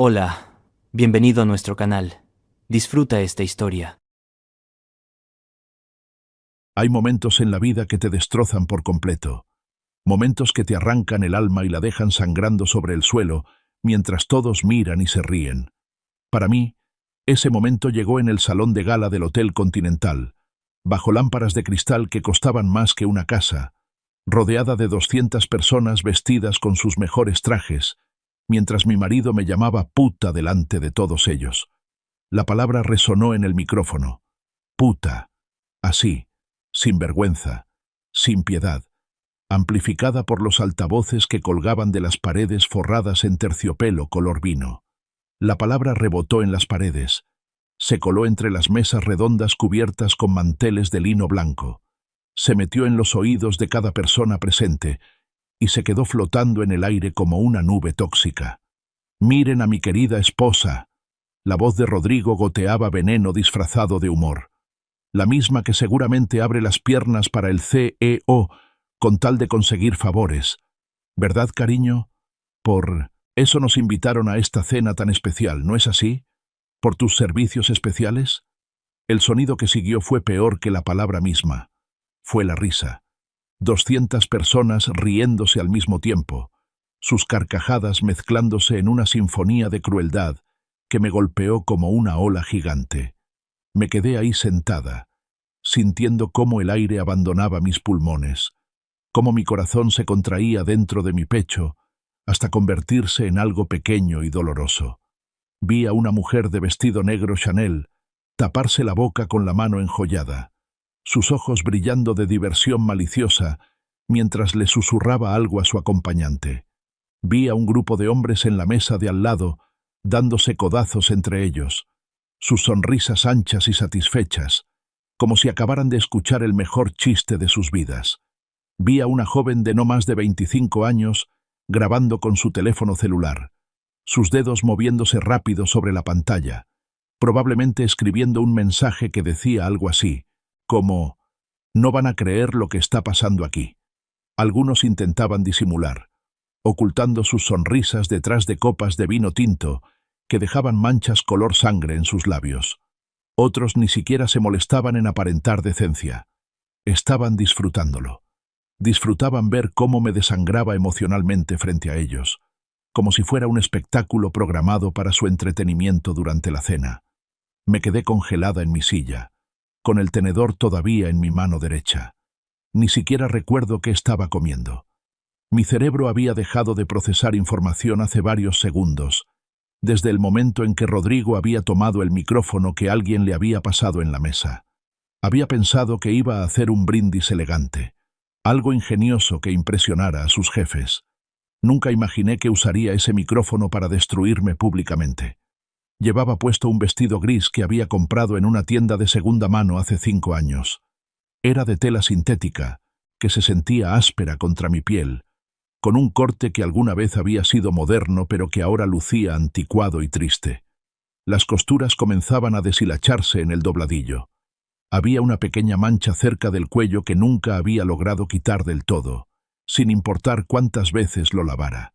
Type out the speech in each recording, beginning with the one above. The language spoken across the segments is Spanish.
Hola, bienvenido a nuestro canal. Disfruta esta historia. Hay momentos en la vida que te destrozan por completo. Momentos que te arrancan el alma y la dejan sangrando sobre el suelo, mientras todos miran y se ríen. Para mí, ese momento llegó en el salón de gala del Hotel Continental, bajo lámparas de cristal que costaban más que una casa, rodeada de 200 personas vestidas con sus mejores trajes, mientras mi marido me llamaba puta delante de todos ellos. La palabra resonó en el micrófono. Puta. Así, sin vergüenza, sin piedad, amplificada por los altavoces que colgaban de las paredes forradas en terciopelo color vino. La palabra rebotó en las paredes, se coló entre las mesas redondas cubiertas con manteles de lino blanco, se metió en los oídos de cada persona presente y se quedó flotando en el aire como una nube tóxica. «Miren a mi querida esposa». La voz de Rodrigo goteaba veneno disfrazado de humor. La misma que seguramente abre las piernas para el CEO con tal de conseguir favores. ¿Verdad, cariño? Por eso nos invitaron a esta cena tan especial, ¿no es así? ¿Por tus servicios especiales? El sonido que siguió fue peor que la palabra misma. Fue la risa. 200 personas riéndose al mismo tiempo, sus carcajadas mezclándose en una sinfonía de crueldad que me golpeó como una ola gigante. Me quedé ahí sentada, sintiendo cómo el aire abandonaba mis pulmones, cómo mi corazón se contraía dentro de mi pecho hasta convertirse en algo pequeño y doloroso. Vi a una mujer de vestido negro Chanel taparse la boca con la mano enjollada, sus ojos brillando de diversión maliciosa mientras le susurraba algo a su acompañante. Vi a un grupo de hombres en la mesa de al lado dándose codazos entre ellos, sus sonrisas anchas y satisfechas, como si acabaran de escuchar el mejor chiste de sus vidas. Vi a una joven de no más de 25 años grabando con su teléfono celular, sus dedos moviéndose rápido sobre la pantalla, probablemente escribiendo un mensaje que decía algo así, como «No van a creer lo que está pasando aquí». Algunos intentaban disimular, ocultando sus sonrisas detrás de copas de vino tinto que dejaban manchas color sangre en sus labios. Otros ni siquiera se molestaban en aparentar decencia. Estaban disfrutándolo. Disfrutaban ver cómo me desangraba emocionalmente frente a ellos, como si fuera un espectáculo programado para su entretenimiento durante la cena. Me quedé congelada en mi silla, con el tenedor todavía en mi mano derecha. Ni siquiera recuerdo qué estaba comiendo. Mi cerebro había dejado de procesar información hace varios segundos, desde el momento en que Rodrigo había tomado el micrófono que alguien le había pasado en la mesa. Había pensado que iba a hacer un brindis elegante, algo ingenioso que impresionara a sus jefes. Nunca imaginé que usaría ese micrófono para destruirme públicamente. Llevaba puesto un vestido gris que había comprado en una tienda de segunda mano hace 5 años. Era de tela sintética, que se sentía áspera contra mi piel, con un corte que alguna vez había sido moderno pero que ahora lucía anticuado y triste. Las costuras comenzaban a deshilacharse en el dobladillo. Había una pequeña mancha cerca del cuello que nunca había logrado quitar del todo, sin importar cuántas veces lo lavara.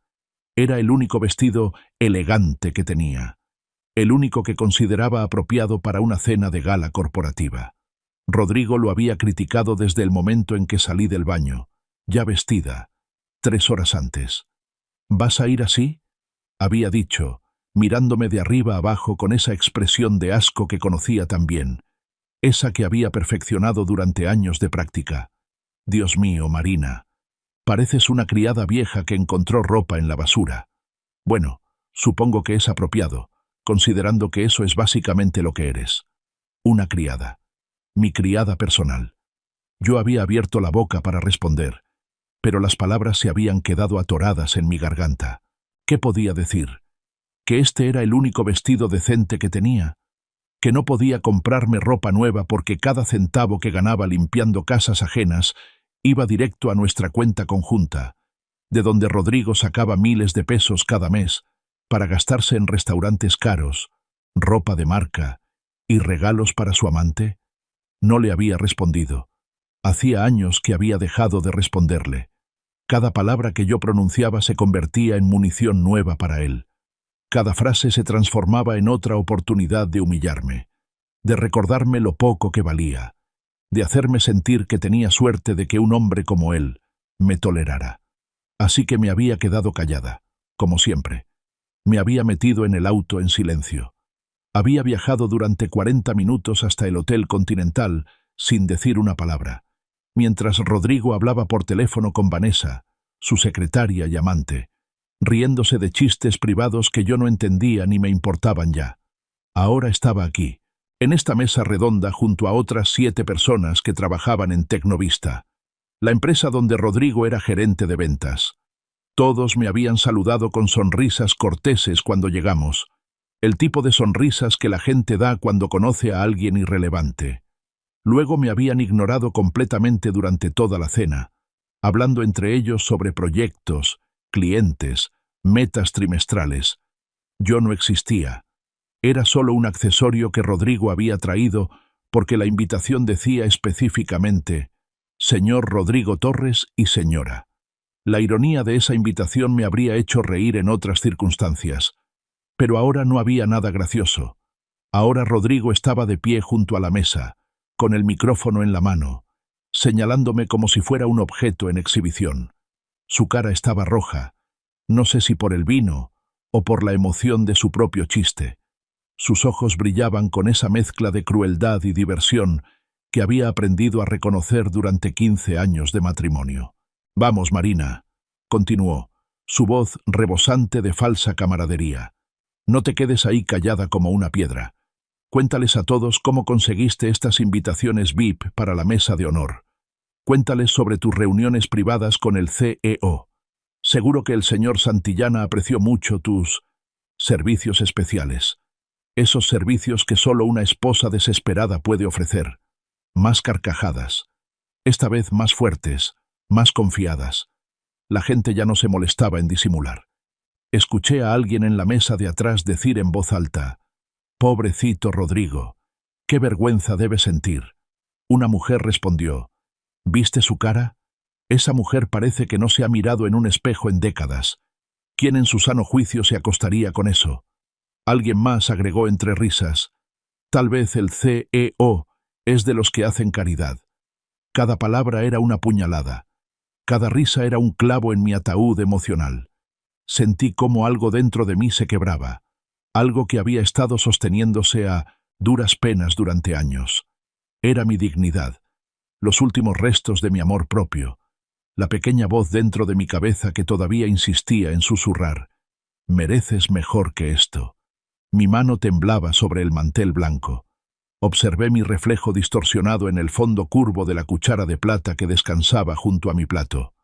Era el único vestido elegante que tenía, el único que consideraba apropiado para una cena de gala corporativa. Rodrigo lo había criticado desde el momento en que salí del baño, ya vestida, 3 horas antes. «¿Vas a ir así?», había dicho, mirándome de arriba abajo con esa expresión de asco que conocía tan bien, esa que había perfeccionado durante años de práctica. «Dios mío, Marina, pareces una criada vieja que encontró ropa en la basura». Bueno, supongo que es apropiado, considerando que eso es básicamente lo que eres. Una criada. Mi criada personal. Yo había abierto la boca para responder, pero las palabras se habían quedado atoradas en mi garganta. ¿Qué podía decir? ¿Que este era el único vestido decente que tenía? ¿Que no podía comprarme ropa nueva porque cada centavo que ganaba limpiando casas ajenas iba directo a nuestra cuenta conjunta, de donde Rodrigo sacaba miles de pesos cada mes para gastarse en restaurantes caros, ropa de marca y regalos para su amante? No le había respondido. Hacía años que había dejado de responderle. Cada palabra que yo pronunciaba se convertía en munición nueva para él. Cada frase se transformaba en otra oportunidad de humillarme, de recordarme lo poco que valía, de hacerme sentir que tenía suerte de que un hombre como él me tolerara. Así que me había quedado callada, como siempre. Me había metido en el auto en silencio. Había viajado durante 40 minutos hasta el Hotel Continental sin decir una palabra, mientras Rodrigo hablaba por teléfono con Vanessa, su secretaria y amante, riéndose de chistes privados que yo no entendía ni me importaban ya. Ahora estaba aquí, en esta mesa redonda junto a otras 7 personas que trabajaban en Tecnovista, la empresa donde Rodrigo era gerente de ventas. Todos me habían saludado con sonrisas corteses cuando llegamos, el tipo de sonrisas que la gente da cuando conoce a alguien irrelevante. Luego me habían ignorado completamente durante toda la cena, hablando entre ellos sobre proyectos, clientes, metas trimestrales. Yo no existía. Era solo un accesorio que Rodrigo había traído porque la invitación decía específicamente «Señor Rodrigo Torres y señora». La ironía de esa invitación me habría hecho reír en otras circunstancias. Pero ahora no había nada gracioso. Ahora Rodrigo estaba de pie junto a la mesa, con el micrófono en la mano, señalándome como si fuera un objeto en exhibición. Su cara estaba roja, no sé si por el vino o por la emoción de su propio chiste. Sus ojos brillaban con esa mezcla de crueldad y diversión que había aprendido a reconocer durante 15 años de matrimonio. «Vamos, Marina», continuó, su voz rebosante de falsa camaradería. «No te quedes ahí callada como una piedra. Cuéntales a todos cómo conseguiste estas invitaciones VIP para la mesa de honor. Cuéntales sobre tus reuniones privadas con el CEO. Seguro que el señor Santillana apreció mucho tus servicios especiales. Esos servicios que solo una esposa desesperada puede ofrecer. Más carcajadas. Esta vez más fuertes, más confiadas. La gente ya no se molestaba en disimular. Escuché a alguien en la mesa de atrás decir en voz alta: «Pobrecito Rodrigo, qué vergüenza debe sentir». Una mujer respondió: «¿Viste su cara? Esa mujer parece que no se ha mirado en un espejo en décadas. ¿Quién en su sano juicio se acostaría con eso?». Alguien más agregó entre risas: «Tal vez el CEO es de los que hacen caridad». Cada palabra era una puñalada. Cada risa era un clavo en mi ataúd emocional. Sentí cómo algo dentro de mí se quebraba, algo que había estado sosteniéndose a duras penas durante años. Era mi dignidad, los últimos restos de mi amor propio, la pequeña voz dentro de mi cabeza que todavía insistía en susurrar: «Mereces mejor que esto». Mi mano temblaba sobre el mantel blanco. Observé mi reflejo distorsionado en el fondo curvo de la cuchara de plata que descansaba junto a mi plato.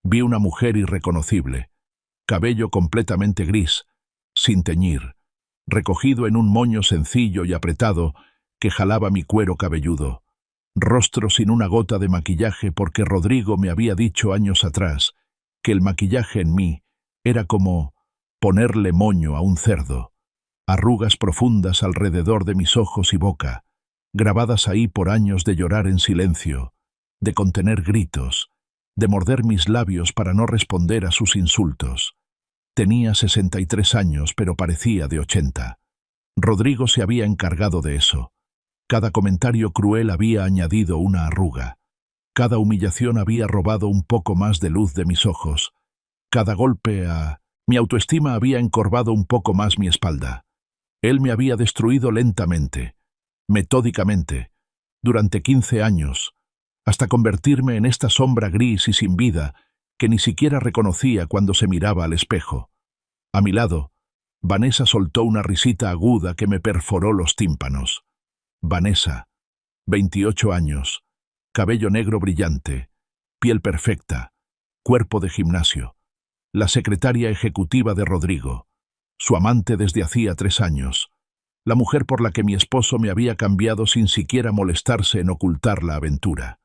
Vi una mujer irreconocible, cabello completamente gris, sin teñir, recogido en un moño sencillo y apretado que jalaba mi cuero cabelludo, rostro sin una gota de maquillaje porque Rodrigo me había dicho años atrás que el maquillaje en mí era como ponerle moño a un cerdo. Arrugas profundas alrededor de mis ojos y boca, grabadas ahí por años de llorar en silencio, de contener gritos, de morder mis labios para no responder a sus insultos. Tenía 63 años, pero parecía de 80. Rodrigo se había encargado de eso. Cada comentario cruel había añadido una arruga. Cada humillación había robado un poco más de luz de mis ojos. Cada golpe a mi autoestima había encorvado un poco más mi espalda. Él me había destruido lentamente, metódicamente, durante 15 años, hasta convertirme en esta sombra gris y sin vida que ni siquiera reconocía cuando se miraba al espejo. A mi lado, Vanessa soltó una risita aguda que me perforó los tímpanos. Vanessa, 28 años, cabello negro brillante, piel perfecta, cuerpo de gimnasio, la secretaria ejecutiva de Rodrigo, su amante desde hacía 3 años, la mujer por la que mi esposo me había cambiado sin siquiera molestarse en ocultar la aventura.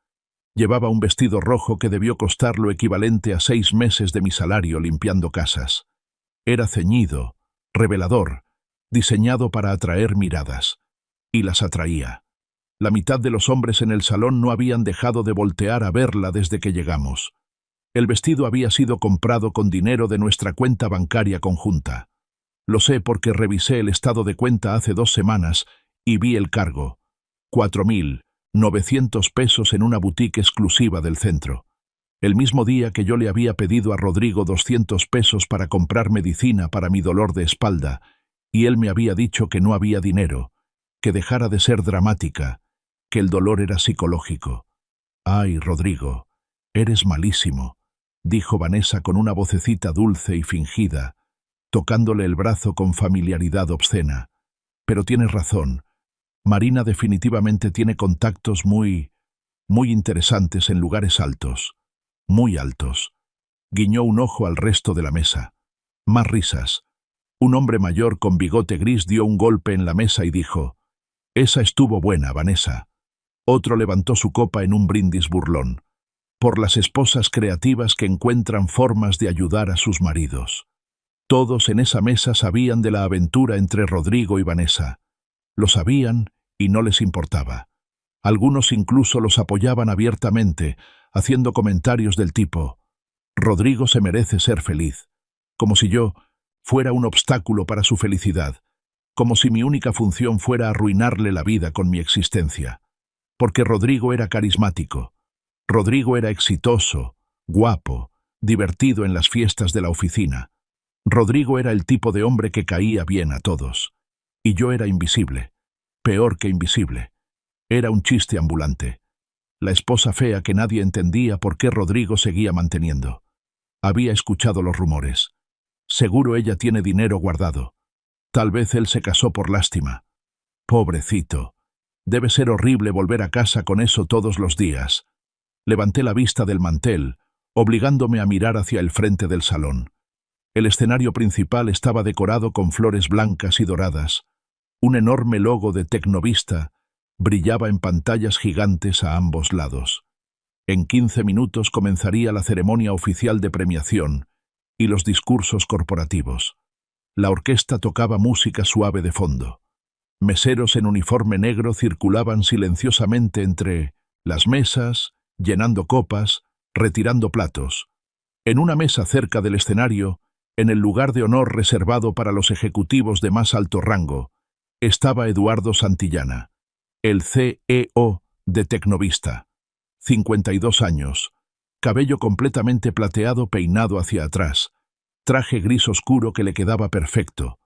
Llevaba un vestido rojo que debió costar lo equivalente a 6 meses de mi salario limpiando casas. Era ceñido, revelador, diseñado para atraer miradas. Y las atraía. La mitad de los hombres en el salón no habían dejado de voltear a verla desde que llegamos. El vestido había sido comprado con dinero de nuestra cuenta bancaria conjunta. Lo sé porque revisé el estado de cuenta hace 2 semanas y vi el cargo. 4.900 pesos en una boutique exclusiva del centro. El mismo día que yo le había pedido a Rodrigo 200 pesos para comprar medicina para mi dolor de espalda, y él me había dicho que no había dinero, que dejara de ser dramática, que el dolor era psicológico. «Ay, Rodrigo, eres malísimo», dijo Vanessa con una vocecita dulce y fingida, tocándole el brazo con familiaridad obscena. «Pero tienes razón. Marina definitivamente tiene contactos muy interesantes en lugares altos. Muy altos». Guiñó un ojo al resto de la mesa. Más risas. Un hombre mayor con bigote gris dio un golpe en la mesa y dijo: «Esa estuvo buena, Vanessa». Otro levantó su copa en un brindis burlón. Por las esposas creativas que encuentran formas de ayudar a sus maridos. Todos en esa mesa sabían de la aventura entre Rodrigo y Vanessa. Lo sabían y no les importaba. Algunos incluso los apoyaban abiertamente, haciendo comentarios del tipo: «Rodrigo se merece ser feliz», como si yo fuera un obstáculo para su felicidad, como si mi única función fuera arruinarle la vida con mi existencia. Porque Rodrigo era carismático. Rodrigo era exitoso, guapo, divertido en las fiestas de la oficina. Rodrigo era el tipo de hombre que caía bien a todos. Y yo era invisible. Peor que invisible. Era un chiste ambulante. La esposa fea que nadie entendía por qué Rodrigo seguía manteniendo. Había escuchado los rumores. Seguro ella tiene dinero guardado. Tal vez él se casó por lástima. Pobrecito. Debe ser horrible volver a casa con eso todos los días. Levanté la vista del mantel, obligándome a mirar hacia el frente del salón. El escenario principal estaba decorado con flores blancas y doradas. Un enorme logo de Tecnovista brillaba en pantallas gigantes a ambos lados. En 15 minutos comenzaría la ceremonia oficial de premiación y los discursos corporativos. La orquesta tocaba música suave de fondo. Meseros en uniforme negro circulaban silenciosamente entre las mesas, llenando copas, retirando platos. En una mesa cerca del escenario, en el lugar de honor reservado para los ejecutivos de más alto rango, estaba Eduardo Santillana, el CEO de Tecnovista. 52 años, cabello completamente plateado peinado hacia atrás, traje gris oscuro que le quedaba perfecto,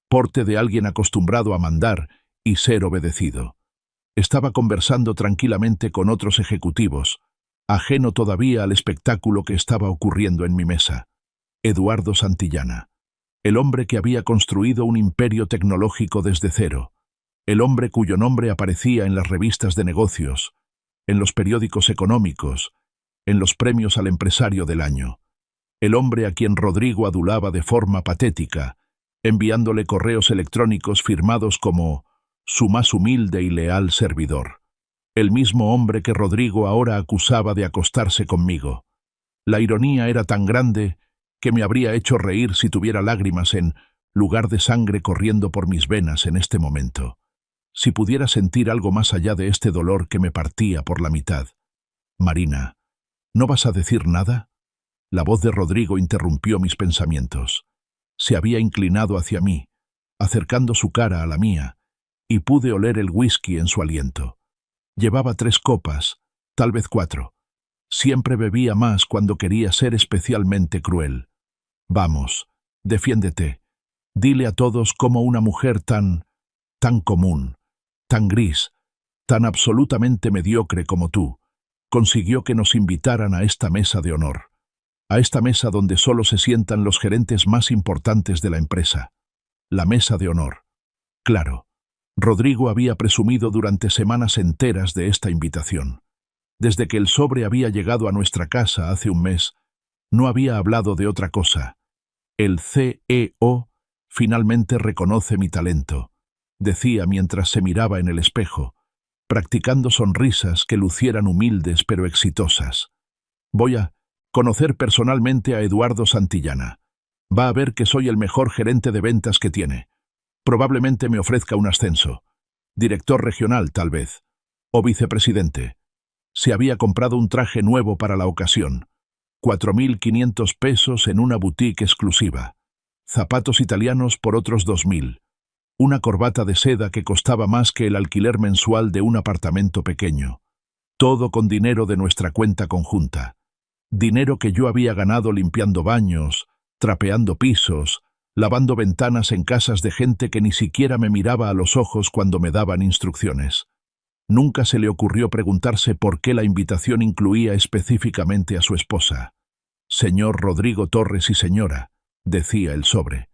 porte de alguien acostumbrado a mandar y ser obedecido. Estaba conversando tranquilamente con otros ejecutivos, ajeno todavía al espectáculo que estaba ocurriendo en mi mesa. Eduardo Santillana, el hombre que había construido un imperio tecnológico desde cero, el hombre cuyo nombre aparecía en las revistas de negocios, en los periódicos económicos, en los premios al empresario del año, el hombre a quien Rodrigo adulaba de forma patética, enviándole correos electrónicos firmados como «su más humilde y leal servidor». El mismo hombre que Rodrigo ahora acusaba de acostarse conmigo. La ironía era tan grande que me habría hecho reír si tuviera lágrimas en lugar de sangre corriendo por mis venas en este momento. Si pudiera sentir algo más allá de este dolor que me partía por la mitad. «Marina, ¿no vas a decir nada?». La voz de Rodrigo interrumpió mis pensamientos. Se había inclinado hacia mí, acercando su cara a la mía, y pude oler el whisky en su aliento. Llevaba 3 copas, tal vez 4. Siempre bebía más cuando quería ser especialmente cruel. «Vamos, defiéndete. Dile a todos cómo una mujer tan común, tan gris, tan absolutamente mediocre como tú, consiguió que nos invitaran a esta mesa de honor. A esta mesa donde solo se sientan los gerentes más importantes de la empresa. La mesa de honor». Claro, Rodrigo había presumido durante semanas enteras de esta invitación. Desde que el sobre había llegado a nuestra casa hace un mes, no había hablado de otra cosa. «El CEO finalmente reconoce mi talento», decía mientras se miraba en el espejo, practicando sonrisas que lucieran humildes pero exitosas. «Voy a conocer personalmente a Eduardo Santillana. Va a ver que soy el mejor gerente de ventas que tiene. Probablemente me ofrezca un ascenso. Director regional, tal vez. O vicepresidente». Se había comprado un traje nuevo para la ocasión. 4.500 pesos en una boutique exclusiva. zapatos italianos por otros 2000, una corbata de seda que costaba más que el alquiler mensual de un apartamento pequeño. Todo con dinero de nuestra cuenta conjunta. Dinero que yo había ganado limpiando baños, trapeando pisos, lavando ventanas en casas de gente que ni siquiera me miraba a los ojos cuando me daban instrucciones. Nunca se le ocurrió preguntarse por qué la invitación incluía específicamente a su esposa. Señor Rodrigo Torres y señora, decía el sobre.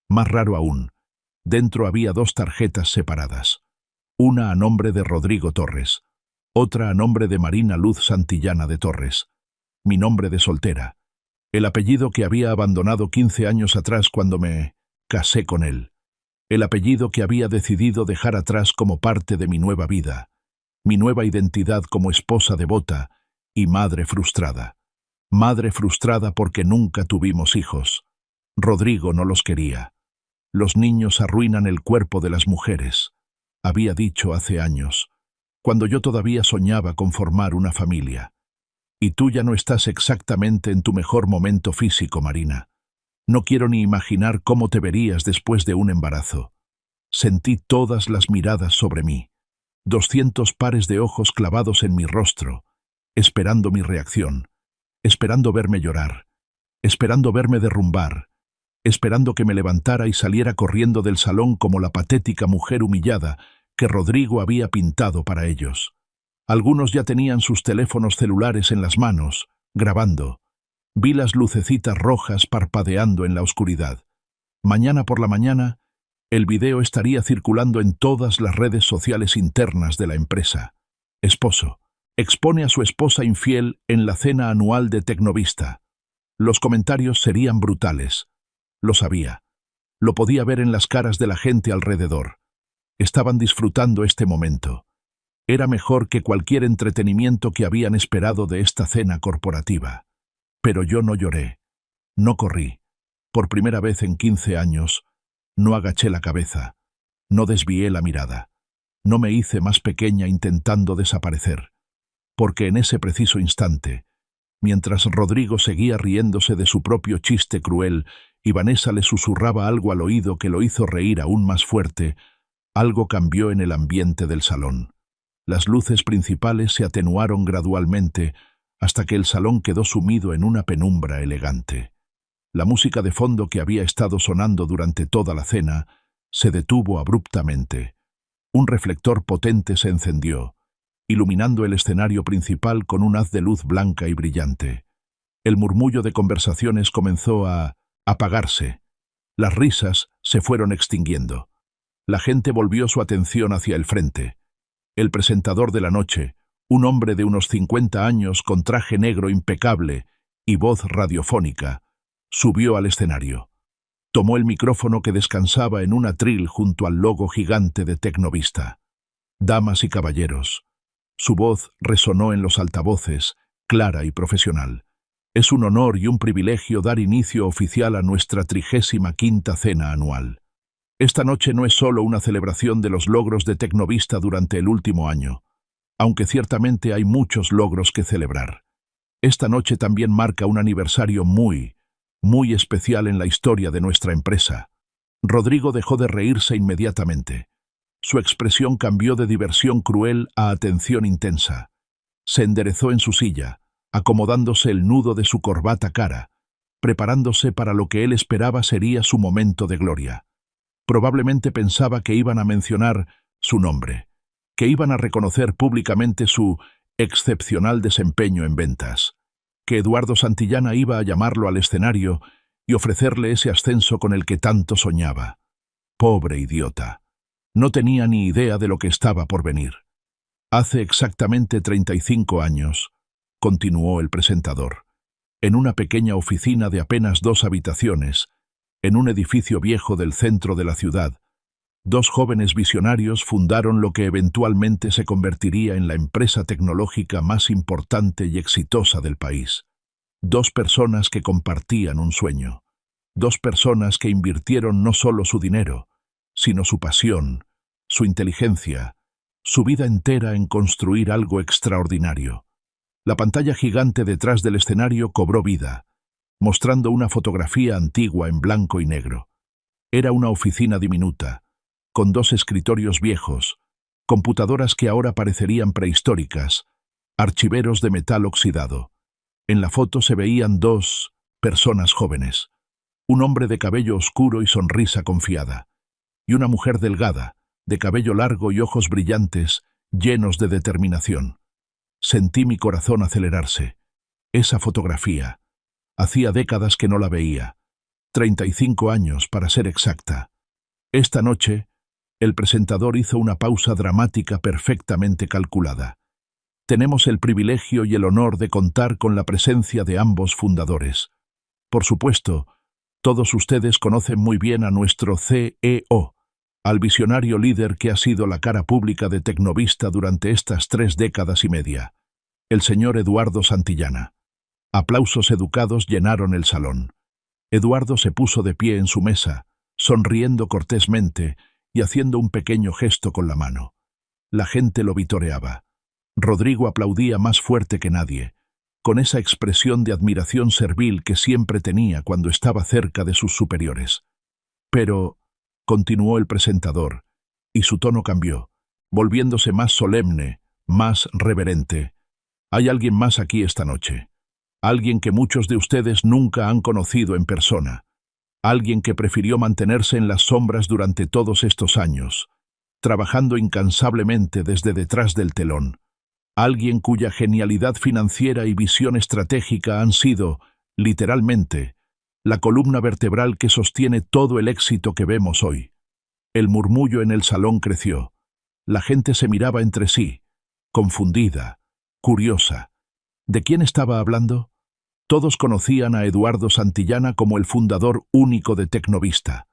Más raro aún, dentro había 2 tarjetas separadas. Una a nombre de Rodrigo Torres, otra a nombre de Marina Luz Santillana de Torres. Mi nombre de soltera, el apellido que había abandonado 15 años atrás cuando me casé con él, el apellido que había decidido dejar atrás como parte de mi nueva vida, mi nueva identidad como esposa devota y madre frustrada. Madre frustrada porque nunca tuvimos hijos. Rodrigo no los quería. Los niños arruinan el cuerpo de las mujeres, había dicho hace años, cuando yo todavía soñaba con formar una familia. Y tú ya no estás exactamente en tu mejor momento físico, Marina. No quiero ni imaginar cómo te verías después de un embarazo. Sentí todas las miradas sobre mí, 200 pares de ojos clavados en mi rostro, esperando mi reacción, esperando verme llorar, esperando verme derrumbar, esperando que me levantara y saliera corriendo del salón como la patética mujer humillada que Rodrigo había pintado para ellos. Algunos ya tenían sus teléfonos celulares en las manos, grabando. Vi las lucecitas rojas parpadeando en la oscuridad. Mañana por la mañana, el video estaría circulando en todas las redes sociales internas de la empresa. Esposo expone a su esposa infiel en la cena anual de Tecnovista. Los comentarios serían brutales. Lo sabía. Lo podía ver en las caras de la gente alrededor. Estaban disfrutando este momento. Era mejor que cualquier entretenimiento que habían esperado de esta cena corporativa. Pero yo no lloré. No corrí. Por primera vez en 15 años, no agaché la cabeza. No desvié la mirada. No me hice más pequeña intentando desaparecer. Porque en ese preciso instante, mientras Rodrigo seguía riéndose de su propio chiste cruel y Vanessa le susurraba algo al oído que lo hizo reír aún más fuerte, algo cambió en el ambiente del salón. Las luces principales se atenuaron gradualmente hasta que el salón quedó sumido en una penumbra elegante. La música de fondo que había estado sonando durante toda la cena se detuvo abruptamente. Un reflector potente se encendió, iluminando el escenario principal con un haz de luz blanca y brillante. El murmullo de conversaciones comenzó a apagarse. Las risas se fueron extinguiendo. La gente volvió su atención hacia el frente. El presentador de la noche, un hombre de unos 50 años con traje negro impecable y voz radiofónica, subió al escenario. Tomó el micrófono que descansaba en un atril junto al logo gigante de Tecnovista. Damas y caballeros, su voz resonó en los altavoces, clara y profesional. Es un honor y un privilegio dar inicio oficial a nuestra 35ª cena anual. Esta noche no es solo una celebración de los logros de Tecnovista durante el último año, aunque ciertamente hay muchos logros que celebrar. Esta noche también marca un aniversario muy especial en la historia de nuestra empresa. Rodrigo dejó de reírse inmediatamente. Su expresión cambió de diversión cruel a atención intensa. Se enderezó en su silla, acomodándose el nudo de su corbata cara, preparándose para lo que él esperaba sería su momento de gloria. Probablemente pensaba que iban a mencionar su nombre, que iban a reconocer públicamente su excepcional desempeño en ventas, que Eduardo Santillana iba a llamarlo al escenario y ofrecerle ese ascenso con el que tanto soñaba. Pobre idiota. No tenía ni idea de lo que estaba por venir. Hace exactamente 35 años, continuó el presentador, en una pequeña oficina de apenas 2 habitaciones, en un edificio viejo del centro de la ciudad, 2 jóvenes visionarios fundaron lo que eventualmente se convertiría en la empresa tecnológica más importante y exitosa del país. 2 personas que compartían un sueño. 2 personas que invirtieron no solo su dinero, sino su pasión, su inteligencia, su vida entera en construir algo extraordinario. La pantalla gigante detrás del escenario cobró vida. mostrando una fotografía antigua en blanco y negro. Era una oficina diminuta, con 2 escritorios viejos, computadoras que ahora parecerían prehistóricas, archiveros de metal oxidado. En la foto se veían 2 personas jóvenes, un hombre de cabello oscuro y sonrisa confiada, y una mujer delgada, de cabello largo y ojos brillantes, llenos de determinación. Sentí mi corazón acelerarse. Esa fotografía. Hacía décadas que no la veía. 35 años, para ser exacta. Esta noche, el presentador hizo una pausa dramática perfectamente calculada. Tenemos el privilegio y el honor de contar con la presencia de ambos fundadores. Por supuesto, todos ustedes conocen muy bien a nuestro CEO, al visionario líder que ha sido la cara pública de Tecnovista durante estas 3 décadas y media, el señor Eduardo Santillana. Aplausos educados llenaron el salón. Eduardo se puso de pie en su mesa, sonriendo cortésmente y haciendo un pequeño gesto con la mano. La gente lo vitoreaba. Rodrigo aplaudía más fuerte que nadie, con esa expresión de admiración servil que siempre tenía cuando estaba cerca de sus superiores. Pero, continuó el presentador, y su tono cambió, volviéndose más solemne, más reverente. Hay alguien más aquí esta noche. Alguien que muchos de ustedes nunca han conocido en persona. Alguien que prefirió mantenerse en las sombras durante todos estos años, trabajando incansablemente desde detrás del telón. Alguien cuya genialidad financiera y visión estratégica han sido, literalmente, la columna vertebral que sostiene todo el éxito que vemos hoy. El murmullo en el salón creció. La gente se miraba entre sí, confundida, curiosa. ¿De quién estaba hablando? Todos conocían a Eduardo Santillana como el fundador único de Tecnovista.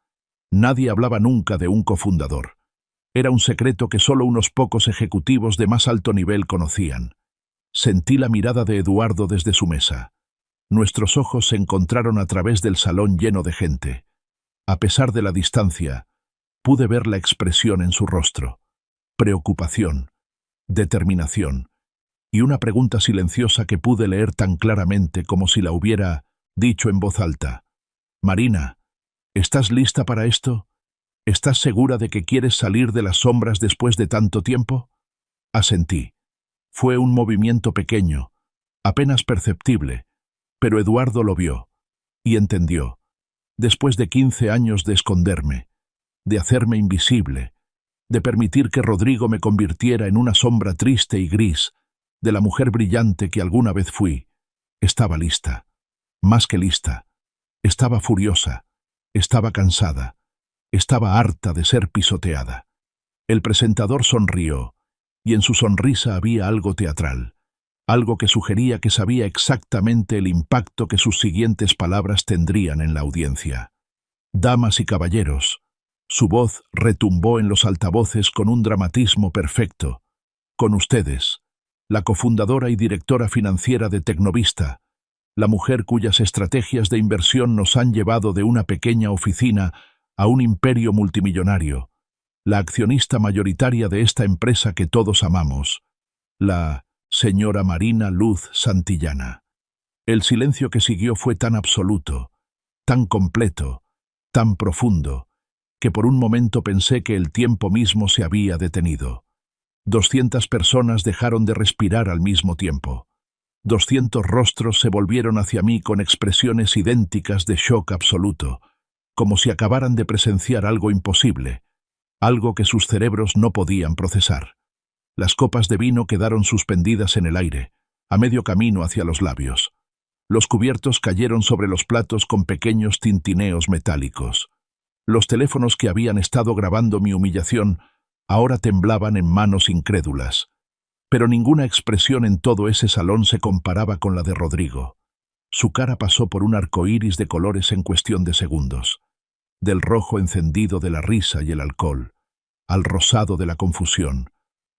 Nadie hablaba nunca de un cofundador. Era un secreto que solo unos pocos ejecutivos de más alto nivel conocían. Sentí la mirada de Eduardo desde su mesa. Nuestros ojos se encontraron a través del salón lleno de gente. A pesar de la distancia, pude ver la expresión en su rostro. Preocupación, determinación, y una pregunta silenciosa que pude leer tan claramente como si la hubiera dicho en voz alta. Marina, ¿estás lista para esto? ¿Estás segura de que quieres salir de las sombras después de tanto tiempo? Asentí. Fue un movimiento pequeño, apenas perceptible, pero Eduardo lo vio y entendió. Después de 15 años de esconderme, de hacerme invisible, de permitir que Rodrigo me convirtiera en una sombra triste y gris, de la mujer brillante que alguna vez fui, estaba lista. Más que lista. Estaba furiosa. Estaba cansada. Estaba harta de ser pisoteada. El presentador sonrió, y en su sonrisa había algo teatral, algo que sugería que sabía exactamente el impacto que sus siguientes palabras tendrían en la audiencia. Damas y caballeros, su voz retumbó en los altavoces con un dramatismo perfecto. Con ustedes, la cofundadora y directora financiera de Tecnovista, la mujer cuyas estrategias de inversión nos han llevado de una pequeña oficina a un imperio multimillonario, la accionista mayoritaria de esta empresa que todos amamos, la señora Marina Luz Santillana. El silencio que siguió fue tan absoluto, tan completo, tan profundo, que por un momento pensé que el tiempo mismo se había detenido. 200 personas dejaron de respirar al mismo tiempo. 200 rostros se volvieron hacia mí con expresiones idénticas de shock absoluto, como si acabaran de presenciar algo imposible, algo que sus cerebros no podían procesar. Las copas de vino quedaron suspendidas en el aire, a medio camino hacia los labios. Los cubiertos cayeron sobre los platos con pequeños tintineos metálicos. Los teléfonos que habían estado grabando mi humillación ahora temblaban en manos incrédulas. Pero ninguna expresión en todo ese salón se comparaba con la de Rodrigo. Su cara pasó por un arco iris de colores en cuestión de segundos. Del rojo encendido de la risa y el alcohol, al rosado de la confusión,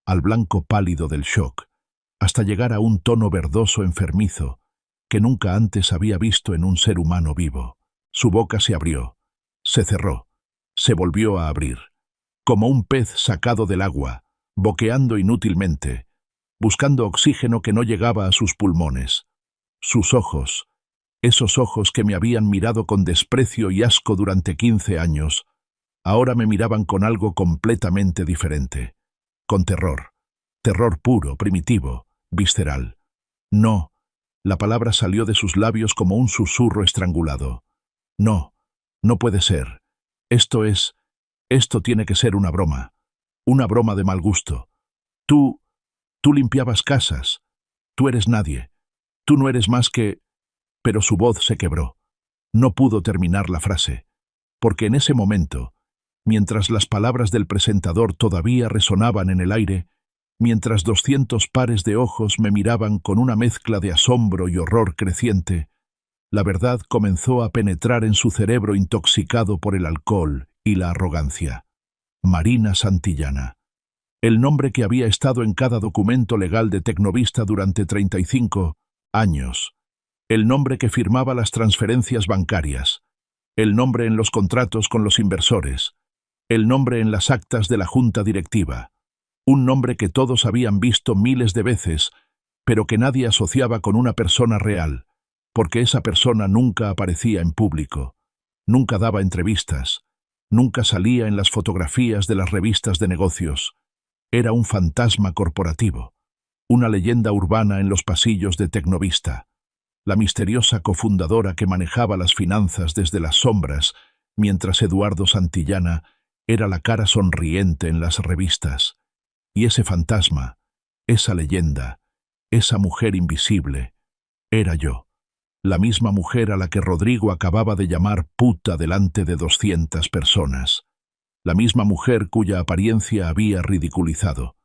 al blanco pálido del shock, hasta llegar a un tono verdoso enfermizo que nunca antes había visto en un ser humano vivo. Su boca se abrió, se cerró, se volvió a abrir, como un pez sacado del agua, boqueando inútilmente, buscando oxígeno que no llegaba a sus pulmones. Sus ojos, Esos ojos que me habían mirado con desprecio y asco durante 15 años, ahora me miraban con algo completamente diferente. Con terror. Terror puro, primitivo, visceral. No. La palabra salió de sus labios como un susurro estrangulado. No. No puede ser. Esto tiene que ser una broma. Una broma de mal gusto. Tú limpiabas casas. Tú eres nadie. Tú no eres más que... Pero su voz se quebró. No pudo terminar la frase, porque en ese momento, mientras las palabras del presentador todavía resonaban en el aire, mientras 200 pares de ojos me miraban con una mezcla de asombro y horror creciente, la verdad comenzó a penetrar en su cerebro intoxicado por el alcohol y la arrogancia. Marina Santillana. El nombre que había estado en cada documento legal de Tecnovista durante 35 años. El nombre que firmaba las transferencias bancarias. El nombre en los contratos con los inversores. El nombre en las actas de la junta directiva. Un nombre que todos habían visto miles de veces, pero que nadie asociaba con una persona real, porque esa persona nunca aparecía en público, nunca daba entrevistas, nunca salía en las fotografías de las revistas de negocios. Era un fantasma corporativo, una leyenda urbana en los pasillos de Tecnovista, la misteriosa cofundadora que manejaba las finanzas desde las sombras, mientras Eduardo Santillana era la cara sonriente en las revistas. Y ese fantasma, esa leyenda, esa mujer invisible, era yo, la misma mujer a la que Rodrigo acababa de llamar puta delante de 200 personas, la misma mujer cuya apariencia había ridiculizado,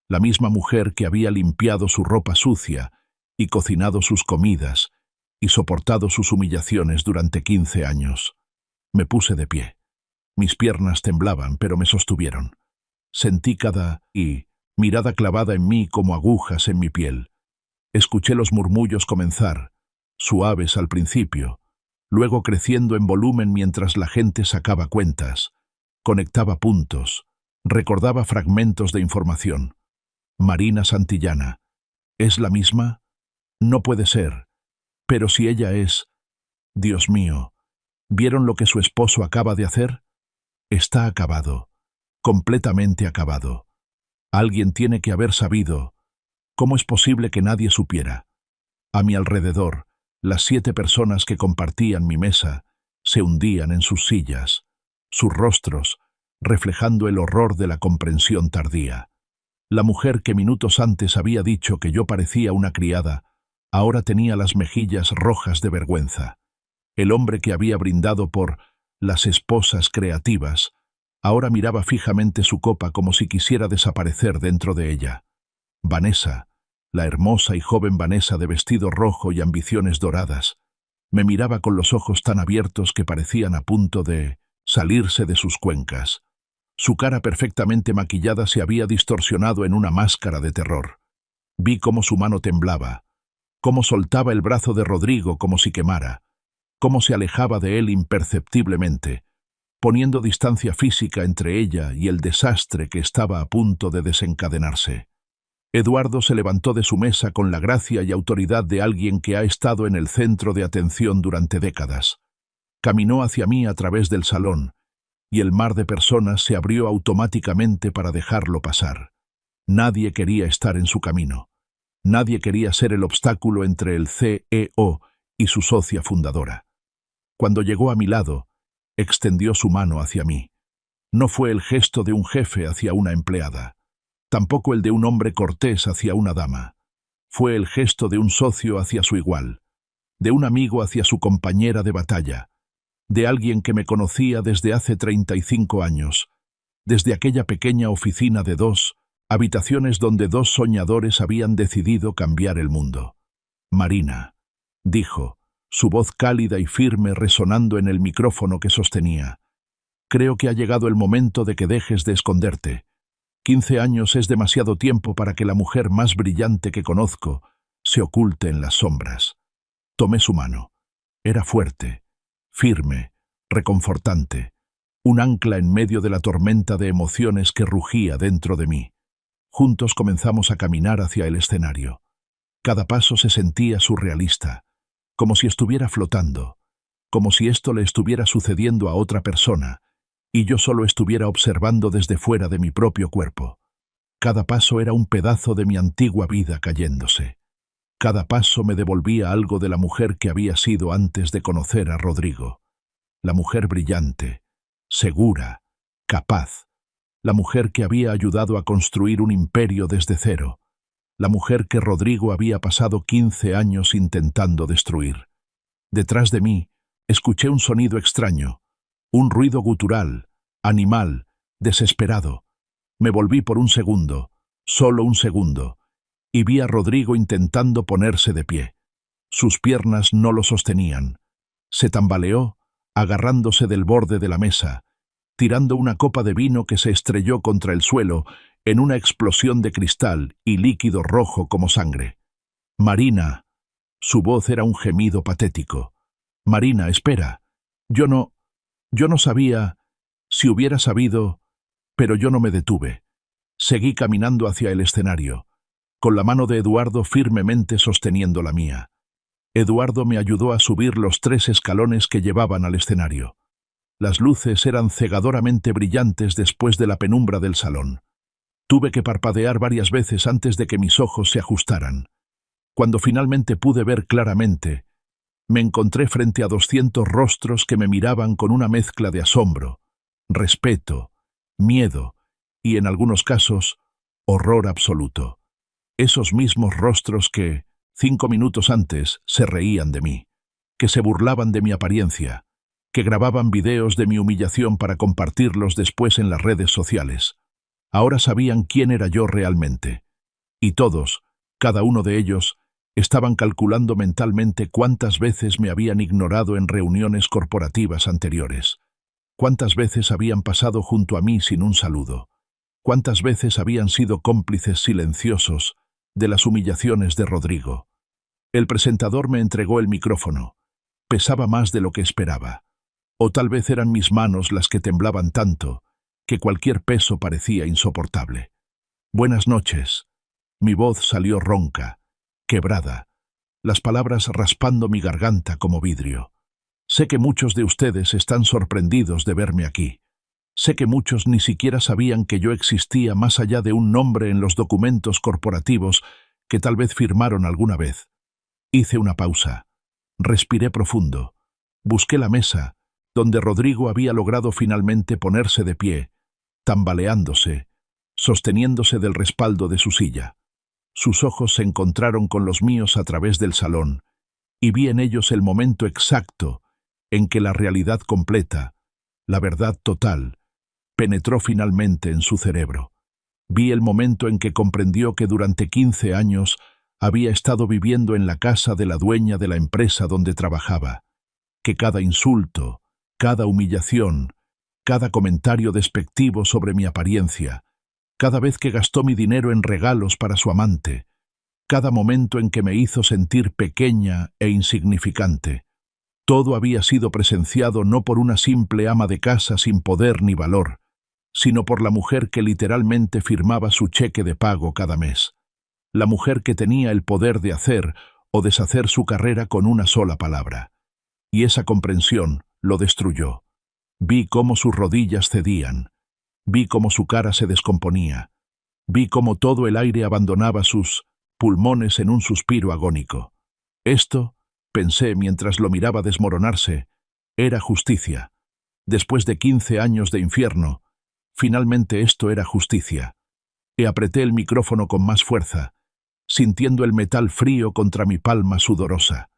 la misma mujer que había limpiado su ropa sucia y cocinado sus comidas y soportado sus humillaciones durante 15 años. Me puse de pie. Mis piernas temblaban, pero me sostuvieron. Sentí cada mirada clavada en mí como agujas en mi piel. Escuché los murmullos comenzar, suaves al principio, luego creciendo en volumen mientras la gente sacaba cuentas, conectaba puntos, recordaba fragmentos de información. Marina Santillana. ¿Es la misma? No puede ser. Pero si ella es... Dios mío, ¿vieron lo que su esposo acaba de hacer? Está acabado, completamente acabado. Alguien tiene que haber sabido. ¿Cómo es posible que nadie supiera? A mi alrededor, las 7 personas que compartían mi mesa se hundían en sus sillas, sus rostros reflejando el horror de la comprensión tardía. La mujer que minutos antes había dicho que yo parecía una criada, ahora tenía las mejillas rojas de vergüenza. El hombre que había brindado por las esposas creativas, ahora miraba fijamente su copa como si quisiera desaparecer dentro de ella. Vanessa, la hermosa y joven Vanessa de vestido rojo y ambiciones doradas, me miraba con los ojos tan abiertos que parecían a punto de salirse de sus cuencas. Su cara perfectamente maquillada se había distorsionado en una máscara de terror. Vi cómo su mano temblaba, cómo soltaba el brazo de Rodrigo como si quemara, cómo se alejaba de él imperceptiblemente, poniendo distancia física entre ella y el desastre que estaba a punto de desencadenarse. Eduardo se levantó de su mesa con la gracia y autoridad de alguien que ha estado en el centro de atención durante décadas. Caminó hacia mí a través del salón, y el mar de personas se abrió automáticamente para dejarlo pasar. Nadie quería estar en su camino. Nadie quería ser el obstáculo entre el CEO y su socia fundadora. Cuando llegó a mi lado, extendió su mano hacia mí. No fue el gesto de un jefe hacia una empleada, tampoco el de un hombre cortés hacia una dama. Fue el gesto de un socio hacia su igual, de un amigo hacia su compañera de batalla, de alguien que me conocía desde hace 35 años, desde aquella pequeña oficina de 2 habitaciones donde 2 soñadores habían decidido cambiar el mundo. Marina, dijo, su voz cálida y firme resonando en el micrófono que sostenía. Creo que ha llegado el momento de que dejes de esconderte. 15 años es demasiado tiempo para que la mujer más brillante que conozco se oculte en las sombras. Tomé su mano. Era fuerte, firme, reconfortante, un ancla en medio de la tormenta de emociones que rugía dentro de mí. Juntos comenzamos a caminar hacia el escenario. Cada paso se sentía surrealista, como si estuviera flotando, como si esto le estuviera sucediendo a otra persona, y yo solo estuviera observando desde fuera de mi propio cuerpo. Cada paso era un pedazo de mi antigua vida cayéndose. Cada paso me devolvía algo de la mujer que había sido antes de conocer a Rodrigo. La mujer brillante, segura, capaz. La mujer que había ayudado a construir un imperio desde cero. La mujer que Rodrigo había pasado 15 años intentando destruir. Detrás de mí, escuché un sonido extraño, un ruido gutural, animal, desesperado. Me volví por un segundo, solo un segundo, y vi a Rodrigo intentando ponerse de pie. Sus piernas no lo sostenían. Se tambaleó, agarrándose del borde de la mesa, tirando una copa de vino que se estrelló contra el suelo en una explosión de cristal y líquido rojo como sangre. «Marina». Su voz era un gemido patético. «Marina, espera. Yo no sabía. Si hubiera sabido...». Pero yo no me detuve. Seguí caminando hacia el escenario, con la mano de Eduardo firmemente sosteniendo la mía. Eduardo me ayudó a subir los 3 escalones que llevaban al escenario. Las luces eran cegadoramente brillantes después de la penumbra del salón. Tuve que parpadear varias veces antes de que mis ojos se ajustaran. Cuando finalmente pude ver claramente, me encontré frente a 200 rostros que me miraban con una mezcla de asombro, respeto, miedo y, en algunos casos, horror absoluto. Esos mismos rostros que, 5 minutos antes, se reían de mí, que se burlaban de mi apariencia, que grababan videos de mi humillación para compartirlos después en las redes sociales. Ahora sabían quién era yo realmente. Y todos, cada uno de ellos, estaban calculando mentalmente cuántas veces me habían ignorado en reuniones corporativas anteriores. Cuántas veces habían pasado junto a mí sin un saludo. Cuántas veces habían sido cómplices silenciosos de las humillaciones de Rodrigo. El presentador me entregó el micrófono. Pesaba más de lo que esperaba. O tal vez eran mis manos las que temblaban tanto que cualquier peso parecía insoportable. «Buenas noches». Mi voz salió ronca, quebrada, las palabras raspando mi garganta como vidrio. Sé que muchos de ustedes están sorprendidos de verme aquí. Sé que muchos ni siquiera sabían que yo existía más allá de un nombre en los documentos corporativos que tal vez firmaron alguna vez. Hice una pausa. Respiré profundo. Busqué la mesa, donde Rodrigo había logrado finalmente ponerse de pie, tambaleándose, sosteniéndose del respaldo de su silla. Sus ojos se encontraron con los míos a través del salón, y vi en ellos el momento exacto en que la realidad completa, la verdad total, penetró finalmente en su cerebro. Vi el momento en que comprendió que durante 15 años había estado viviendo en la casa de la dueña de la empresa donde trabajaba, que cada insulto, cada humillación, cada comentario despectivo sobre mi apariencia, cada vez que gastó mi dinero en regalos para su amante, cada momento en que me hizo sentir pequeña e insignificante, todo había sido presenciado no por una simple ama de casa sin poder ni valor, sino por la mujer que literalmente firmaba su cheque de pago cada mes, la mujer que tenía el poder de hacer o deshacer su carrera con una sola palabra. Y esa comprensión lo destruyó. Vi cómo sus rodillas cedían, vi cómo su cara se descomponía, vi cómo todo el aire abandonaba sus pulmones en un suspiro agónico. Esto, pensé mientras lo miraba desmoronarse, era justicia. Después de 15 años de infierno, finalmente esto era justicia. Y apreté el micrófono con más fuerza, sintiendo el metal frío contra mi palma sudorosa.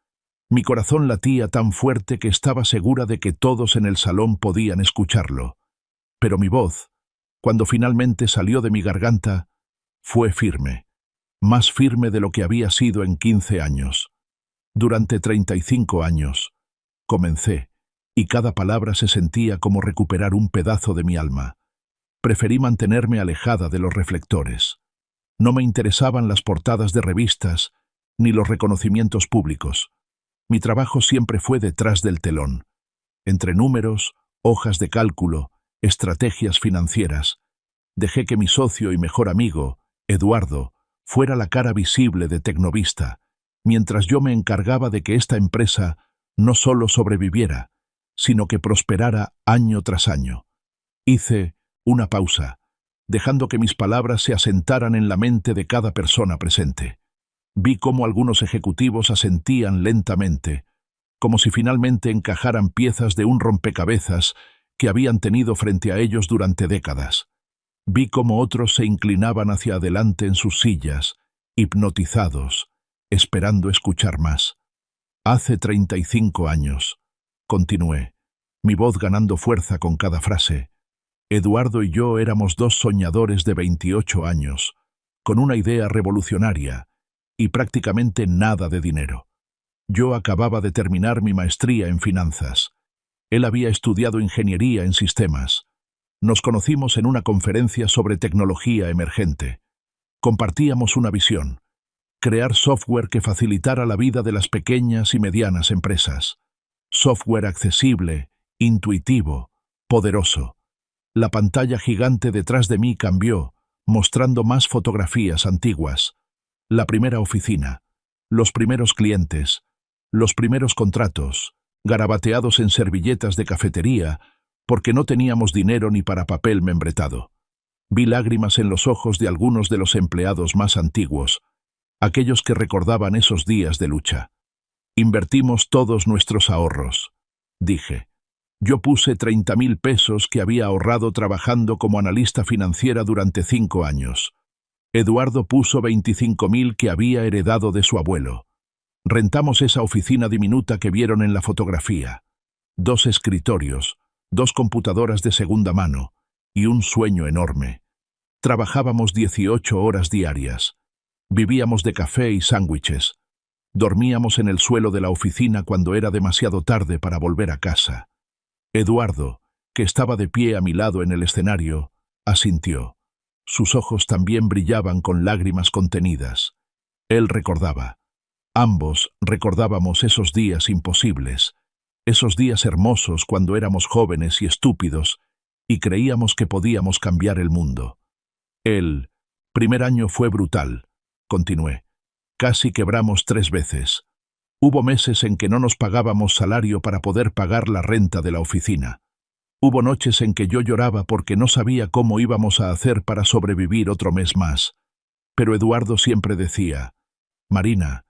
Mi corazón latía tan fuerte que estaba segura de que todos en el salón podían escucharlo. Pero mi voz, cuando finalmente salió de mi garganta, fue firme, más firme de lo que había sido en 15 años. Durante 35 años, comencé, y cada palabra se sentía como recuperar un pedazo de mi alma. Preferí mantenerme alejada de los reflectores. No me interesaban las portadas de revistas, ni los reconocimientos públicos. Mi trabajo siempre fue detrás del telón, entre números, hojas de cálculo, estrategias financieras. Dejé que mi socio y mejor amigo, Eduardo, fuera la cara visible de Tecnovista, mientras yo me encargaba de que esta empresa no solo sobreviviera, sino que prosperara año tras año. Hice una pausa, dejando que mis palabras se asentaran en la mente de cada persona presente. Vi cómo algunos ejecutivos asentían lentamente, como si finalmente encajaran piezas de un rompecabezas que habían tenido frente a ellos durante décadas. Vi cómo otros se inclinaban hacia adelante en sus sillas, hipnotizados, esperando escuchar más. Hace 35 años, continué, mi voz ganando fuerza con cada frase, Eduardo y yo éramos dos soñadores de 28 años, con una idea revolucionaria y prácticamente nada de dinero. Yo acababa de terminar mi maestría en finanzas. Él había estudiado ingeniería en sistemas. Nos conocimos en una conferencia sobre tecnología emergente. Compartíamos una visión: crear software que facilitara la vida de las pequeñas y medianas empresas. Software accesible, intuitivo, poderoso. La pantalla gigante detrás de mí cambió, mostrando más fotografías antiguas. La primera oficina, los primeros clientes, los primeros contratos, garabateados en servilletas de cafetería, porque no teníamos dinero ni para papel membretado. Vi lágrimas en los ojos de algunos de los empleados más antiguos, aquellos que recordaban esos días de lucha. Invertimos todos nuestros ahorros, dije. Yo puse 30.000 pesos que había ahorrado trabajando como analista financiera durante 5 años. Eduardo puso 25.000 que había heredado de su abuelo. Rentamos esa oficina diminuta que vieron en la fotografía. 2 escritorios, 2 computadoras de segunda mano y un sueño enorme. Trabajábamos 18 horas diarias. Vivíamos de café y sándwiches. Dormíamos en el suelo de la oficina cuando era demasiado tarde para volver a casa. Eduardo, que estaba de pie a mi lado en el escenario, asintió. Sus ojos también brillaban con lágrimas contenidas. Él recordaba. Ambos recordábamos esos días imposibles, esos días hermosos cuando éramos jóvenes y estúpidos y creíamos que podíamos cambiar el mundo. El primer año fue brutal, continué. Casi quebramos 3 veces. Hubo meses en que no nos pagábamos salario para poder pagar la renta de la oficina. Hubo noches en que yo lloraba porque no sabía cómo íbamos a hacer para sobrevivir otro mes más. Pero Eduardo siempre decía, Marina,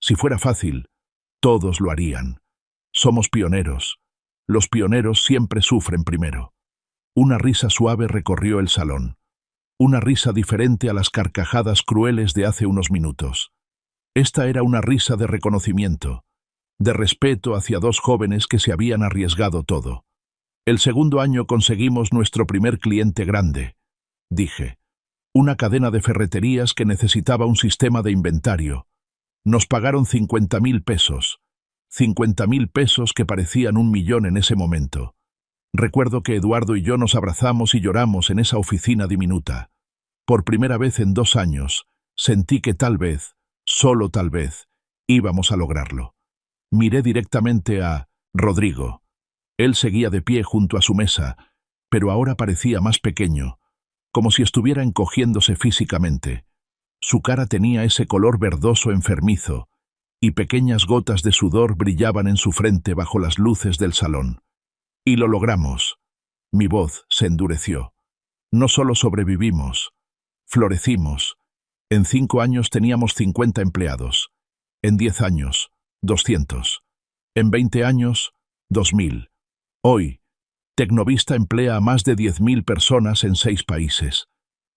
si fuera fácil, todos lo harían. Somos pioneros. Los pioneros siempre sufren primero. Una risa suave recorrió el salón. Una risa diferente a las carcajadas crueles de hace unos minutos. Esta era una risa de reconocimiento, de respeto hacia 2 jóvenes que se habían arriesgado todo. El segundo año conseguimos nuestro primer cliente grande, dije. Una cadena de ferreterías que necesitaba un sistema de inventario. Nos pagaron 50.000 pesos. 50.000 pesos que parecían 1 millón en ese momento. Recuerdo que Eduardo y yo nos abrazamos y lloramos en esa oficina diminuta. Por primera vez en 2 años, sentí que tal vez, solo tal vez, íbamos a lograrlo. Miré directamente a Rodrigo. Él seguía de pie junto a su mesa, pero ahora parecía más pequeño, como si estuviera encogiéndose físicamente. Su cara tenía ese color verdoso enfermizo, y pequeñas gotas de sudor brillaban en su frente bajo las luces del salón. Y lo logramos. Mi voz se endureció. No solo sobrevivimos, florecimos. En 5 años teníamos 50 empleados. En 10 años, 200. En 20 años, 2.000. Hoy, Tecnovista emplea a más de 10.000 personas en 6 países.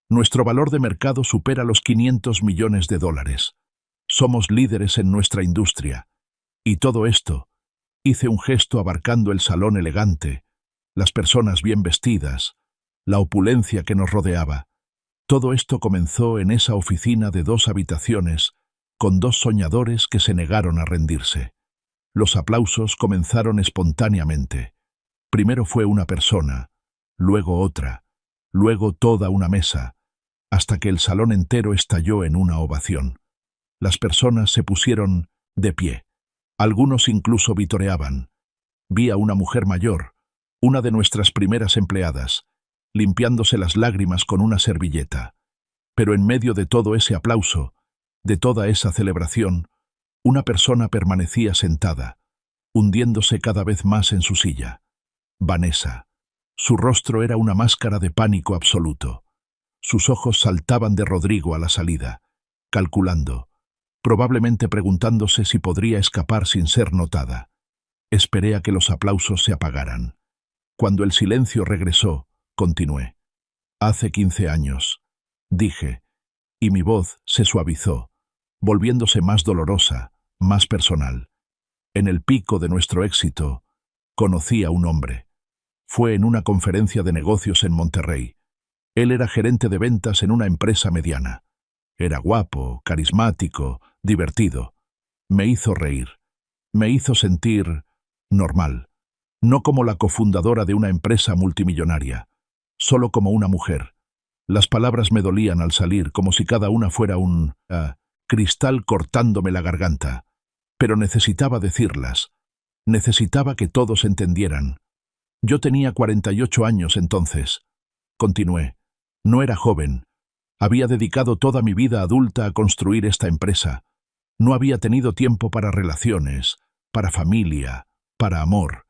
Nuestro valor de mercado supera los 500 millones de dólares. Somos líderes en nuestra industria. Y todo esto, hice un gesto abarcando el salón elegante, las personas bien vestidas, la opulencia que nos rodeaba. Todo esto comenzó en esa oficina de 2 habitaciones, con 2 soñadores que se negaron a rendirse. Los aplausos comenzaron espontáneamente. Primero fue una persona, luego otra, luego toda una mesa, hasta que el salón entero estalló en una ovación. Las personas se pusieron de pie. Algunos incluso vitoreaban. Vi a una mujer mayor, una de nuestras primeras empleadas, limpiándose las lágrimas con una servilleta. Pero en medio de todo ese aplauso, de toda esa celebración, Una persona permanecía sentada, hundiéndose cada vez más en su silla. Vanessa. Su rostro era una máscara de pánico absoluto. Sus ojos saltaban de Rodrigo a la salida, calculando, probablemente preguntándose si podría escapar sin ser notada. Esperé a que los aplausos se apagaran. Cuando el silencio regresó, continué. Hace 15 años, dije, y mi voz se suavizó, volviéndose más dolorosa, más personal. En el pico de nuestro éxito, conocí a un hombre. Fue en una conferencia de negocios en Monterrey. Él era gerente de ventas en una empresa mediana. Era guapo, carismático, divertido. Me hizo reír. Me hizo sentir normal. No como la cofundadora de una empresa multimillonaria, solo como una mujer. Las palabras me dolían al salir, como si cada una fuera un cristal cortándome la garganta. Pero necesitaba decirlas. Necesitaba que todos entendieran. Yo tenía 48 años entonces. Continué. No era joven. Había dedicado toda mi vida adulta a construir esta empresa. No había tenido tiempo para relaciones, para familia, para amor.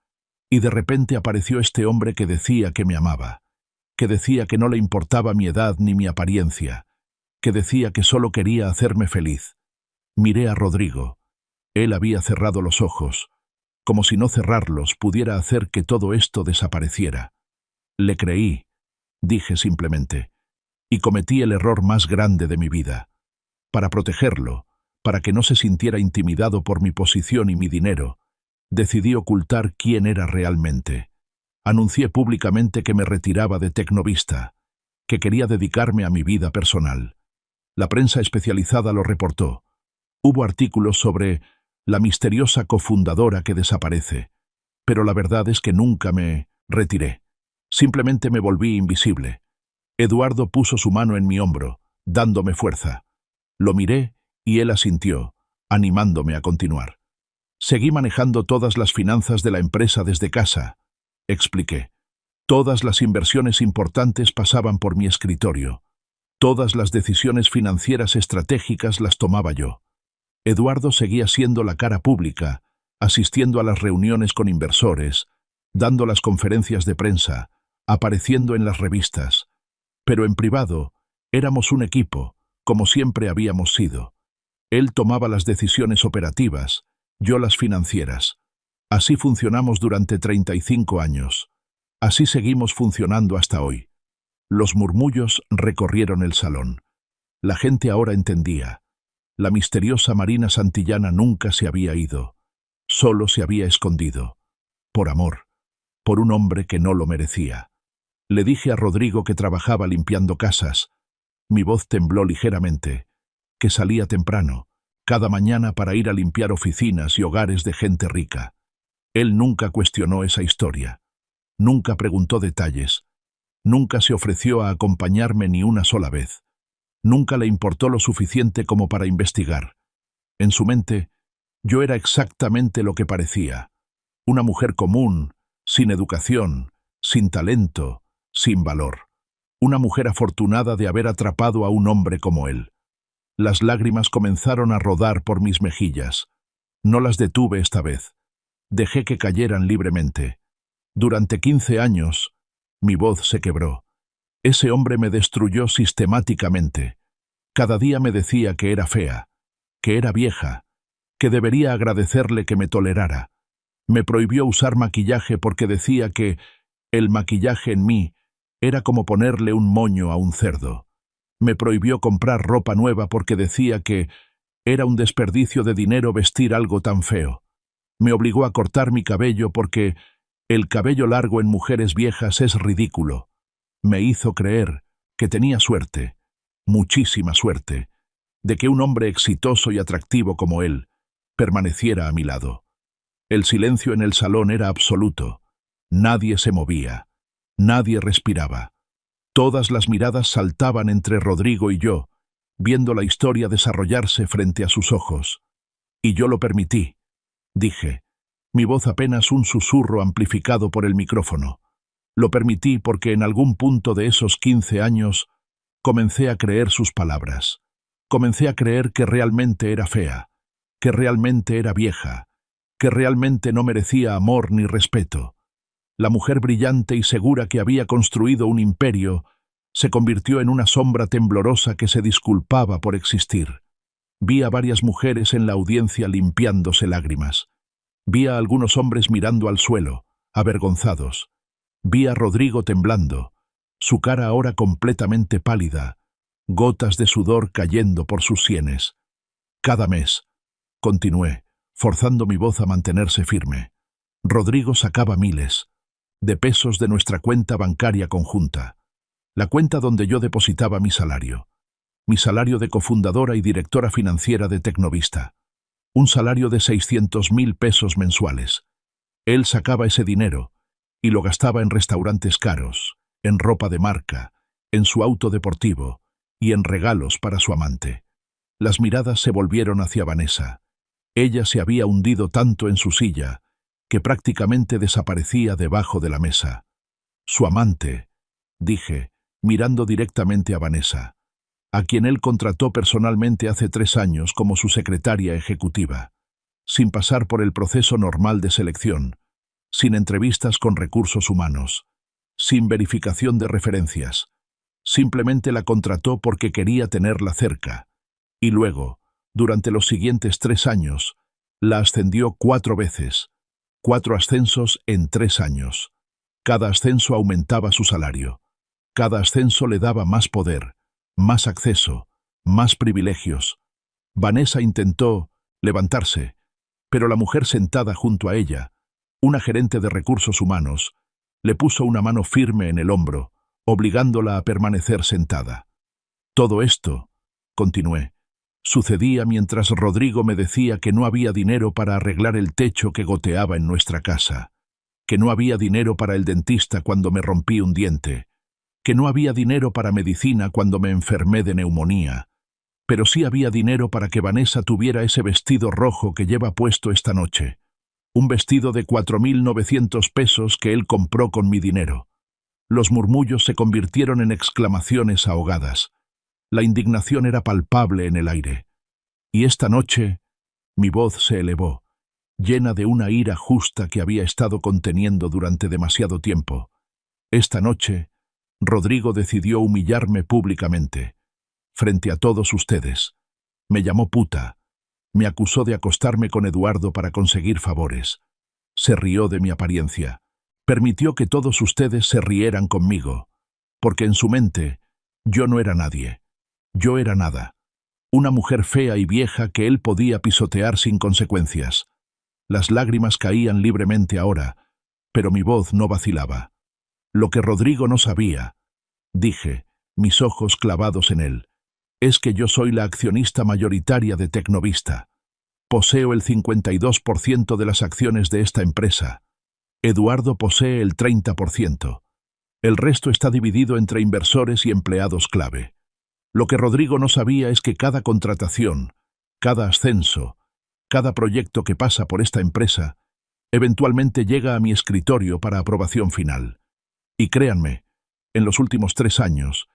Y de repente apareció este hombre que decía que me amaba, que decía que no le importaba mi edad ni mi apariencia, que decía que solo quería hacerme feliz. Miré a Rodrigo. Él había cerrado los ojos, como si no cerrarlos pudiera hacer que todo esto desapareciera. Le creí, dije simplemente, y cometí el error más grande de mi vida. Para protegerlo, para que no se sintiera intimidado por mi posición y mi dinero, decidí ocultar quién era realmente. Anuncié públicamente que me retiraba de Tecnovista, que quería dedicarme a mi vida personal. La prensa especializada lo reportó. Hubo artículos sobre la misteriosa cofundadora que desaparece, pero la verdad es que nunca me retiré. Simplemente me volví invisible. Eduardo puso su mano en mi hombro, dándome fuerza. Lo miré y él asintió, animándome a continuar. Seguí manejando todas las finanzas de la empresa desde casa, expliqué. Todas las inversiones importantes pasaban por mi escritorio. Todas las decisiones financieras estratégicas las tomaba yo. Eduardo seguía siendo la cara pública, asistiendo a las reuniones con inversores, dando las conferencias de prensa, apareciendo en las revistas. Pero en privado, éramos un equipo, como siempre habíamos sido. Él tomaba las decisiones operativas, yo las financieras. Así funcionamos durante 35 años. Así seguimos funcionando hasta hoy. Los murmullos recorrieron el salón. La gente ahora entendía. La misteriosa Marina Santillana nunca se había ido. Solo se había escondido. Por amor. Por un hombre que no lo merecía. Le dije a Rodrigo que trabajaba limpiando casas. Mi voz tembló ligeramente. Que salía temprano, cada mañana para ir a limpiar oficinas y hogares de gente rica. Él nunca cuestionó esa historia. Nunca preguntó detalles. Nunca se ofreció a acompañarme ni una sola vez. Nunca le importó lo suficiente como para investigar. En su mente, yo era exactamente lo que parecía. Una mujer común, sin educación, sin talento, sin valor. Una mujer afortunada de haber atrapado a un hombre como él. Las lágrimas comenzaron a rodar por mis mejillas. No las detuve esta vez. Dejé que cayeran libremente. Durante 15 años, mi voz se quebró. Ese hombre me destruyó sistemáticamente. Cada día me decía que era fea, que era vieja, que debería agradecerle que me tolerara. Me prohibió usar maquillaje porque decía que el maquillaje en mí era como ponerle un moño a un cerdo. Me prohibió comprar ropa nueva porque decía que era un desperdicio de dinero vestir algo tan feo. Me obligó a cortar mi cabello porque el cabello largo en mujeres viejas es ridículo. Me hizo creer que tenía suerte, muchísima suerte, de que un hombre exitoso y atractivo como él permaneciera a mi lado. El silencio en el salón era absoluto. Nadie se movía. Nadie respiraba. Todas las miradas saltaban entre Rodrigo y yo, viendo la historia desarrollarse frente a sus ojos. Y yo lo permití, dije, mi voz apenas un susurro amplificado por el micrófono. Lo permití porque en algún punto de esos 15 años comencé a creer sus palabras. Comencé a creer que realmente era fea, que realmente era vieja, que realmente no merecía amor ni respeto. La mujer brillante y segura que había construido un imperio se convirtió en una sombra temblorosa que se disculpaba por existir. Vi a varias mujeres en la audiencia limpiándose lágrimas. Vi a algunos hombres mirando al suelo, avergonzados. Vi a Rodrigo temblando, su cara ahora completamente pálida, gotas de sudor cayendo por sus sienes. Cada mes, continué, forzando mi voz a mantenerse firme, Rodrigo sacaba miles de pesos de nuestra cuenta bancaria conjunta, la cuenta donde yo depositaba mi salario de cofundadora y directora financiera de Tecnovista, un salario de 600.000 pesos mensuales. Él sacaba ese dinero y lo gastaba en restaurantes caros, en ropa de marca, en su auto deportivo y en regalos para su amante. Las miradas se volvieron hacia Vanessa. Ella se había hundido tanto en su silla que prácticamente desaparecía debajo de la mesa. Su amante, dije, mirando directamente a Vanessa, a quien él contrató personalmente hace 3 años como su secretaria ejecutiva, sin pasar por el proceso normal de selección, sin entrevistas con recursos humanos, sin verificación de referencias. Simplemente la contrató porque quería tenerla cerca. Y luego, durante los siguientes 3 años, la ascendió 4 veces, 4 ascensos en 3 años. Cada ascenso aumentaba su salario. Cada ascenso le daba más poder, más acceso, más privilegios. Vanessa intentó levantarse, pero la mujer sentada junto a ella, una gerente de recursos humanos, le puso una mano firme en el hombro, obligándola a permanecer sentada. Todo esto, continué, sucedía mientras Rodrigo me decía que no había dinero para arreglar el techo que goteaba en nuestra casa, que no había dinero para el dentista cuando me rompí un diente, que no había dinero para medicina cuando me enfermé de neumonía, pero sí había dinero para que Vanessa tuviera ese vestido rojo que lleva puesto esta noche, un vestido de 4.900 pesos que él compró con mi dinero. Los murmullos se convirtieron en exclamaciones ahogadas. La indignación era palpable en el aire. Y esta noche, mi voz se elevó, llena de una ira justa que había estado conteniendo durante demasiado tiempo. Esta noche, Rodrigo decidió humillarme públicamente, frente a todos ustedes. Me llamó puta. Me acusó de acostarme con Eduardo para conseguir favores. Se rió de mi apariencia. Permitió que todos ustedes se rieran conmigo, porque en su mente yo no era nadie. Yo era nada. Una mujer fea y vieja que él podía pisotear sin consecuencias. Las lágrimas caían libremente ahora, pero mi voz no vacilaba. Lo que Rodrigo no sabía, dije, mis ojos clavados en él, es que yo soy la accionista mayoritaria de Tecnovista. Poseo el 52% de las acciones de esta empresa. Eduardo posee el 30%. El resto está dividido entre inversores y empleados clave. Lo que Rodrigo no sabía es que cada contratación, cada ascenso, cada proyecto que pasa por esta empresa, eventualmente llega a mi escritorio para aprobación final. Y créanme, en los últimos 3 años,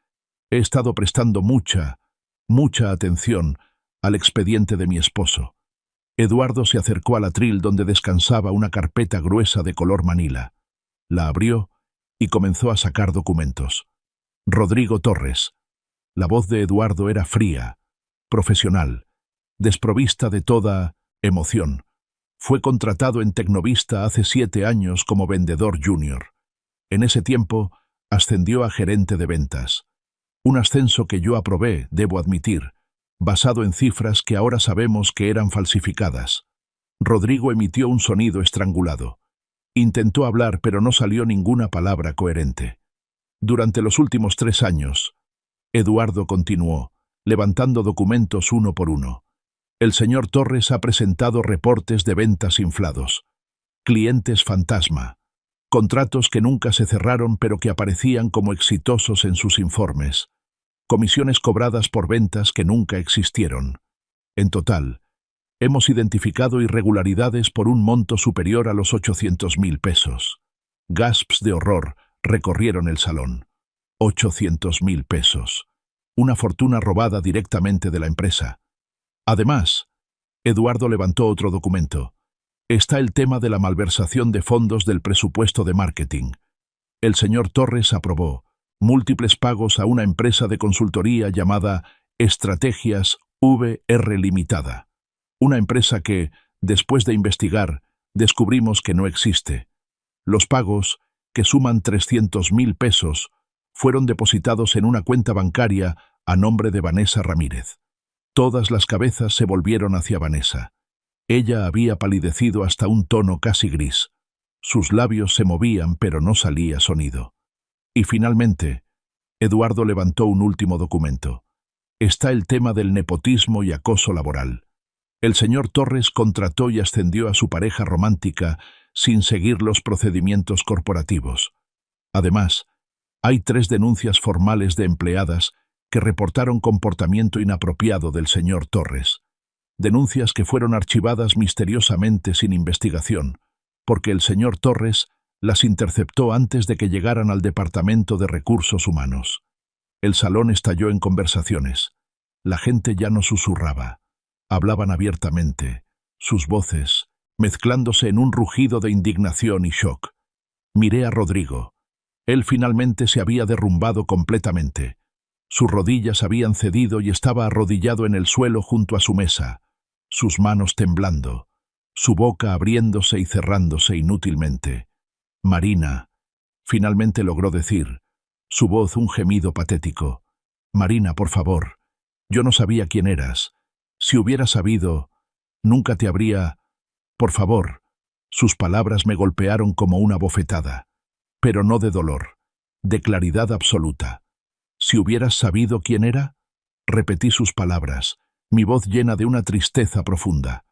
he estado prestando mucha atención al expediente de mi esposo. Eduardo se acercó al atril donde descansaba una carpeta gruesa de color manila. La abrió y comenzó a sacar documentos. Rodrigo Torres. La voz de Eduardo era fría, profesional, desprovista de toda emoción. Fue contratado en Tecnovista hace 7 años como vendedor junior. En ese tiempo, ascendió a gerente de ventas. Un ascenso que yo aprobé, debo admitir, basado en cifras que ahora sabemos que eran falsificadas. Rodrigo emitió un sonido estrangulado. Intentó hablar, pero no salió ninguna palabra coherente. Durante los últimos 3 años, Eduardo continuó, levantando documentos uno por uno. El señor Torres ha presentado reportes de ventas inflados, clientes fantasma, contratos que nunca se cerraron pero que aparecían como exitosos en sus informes, comisiones cobradas por ventas que nunca existieron. En total, hemos identificado irregularidades por un monto superior a los 800.000 pesos. Gasps de horror recorrieron el salón. 800.000 pesos. Una fortuna robada directamente de la empresa. Además, Eduardo levantó otro documento. Está el tema de la malversación de fondos del presupuesto de marketing. El señor Torres aprobó múltiples pagos a una empresa de consultoría llamada Estrategias VR Limitada. Una empresa que, después de investigar, descubrimos que no existe. Los pagos, que suman 300.000 pesos, fueron depositados en una cuenta bancaria a nombre de Vanessa Ramírez. Todas las cabezas se volvieron hacia Vanessa. Ella había palidecido hasta un tono casi gris. Sus labios se movían, pero no salía sonido. Y finalmente, Eduardo levantó un último documento. Está el tema del nepotismo y acoso laboral. El señor Torres contrató y ascendió a su pareja romántica sin seguir los procedimientos corporativos. Además, hay 3 denuncias formales de empleadas que reportaron comportamiento inapropiado del señor Torres. Denuncias que fueron archivadas misteriosamente sin investigación, porque el señor Torres las interceptó antes de que llegaran al Departamento de Recursos Humanos. El salón estalló en conversaciones. La gente ya no susurraba. Hablaban abiertamente, sus voces, mezclándose en un rugido de indignación y shock. Miré a Rodrigo. Él finalmente se había derrumbado completamente. Sus rodillas habían cedido y estaba arrodillado en el suelo junto a su mesa, sus manos temblando, su boca abriéndose y cerrándose inútilmente. Marina, finalmente logró decir, su voz un gemido patético. Marina, por favor, yo no sabía quién eras. Si hubiera sabido, nunca te habría... Por favor. Sus palabras me golpearon como una bofetada, pero no de dolor, de claridad absoluta. Si hubieras sabido quién era, repetí sus palabras, mi voz llena de una tristeza profunda.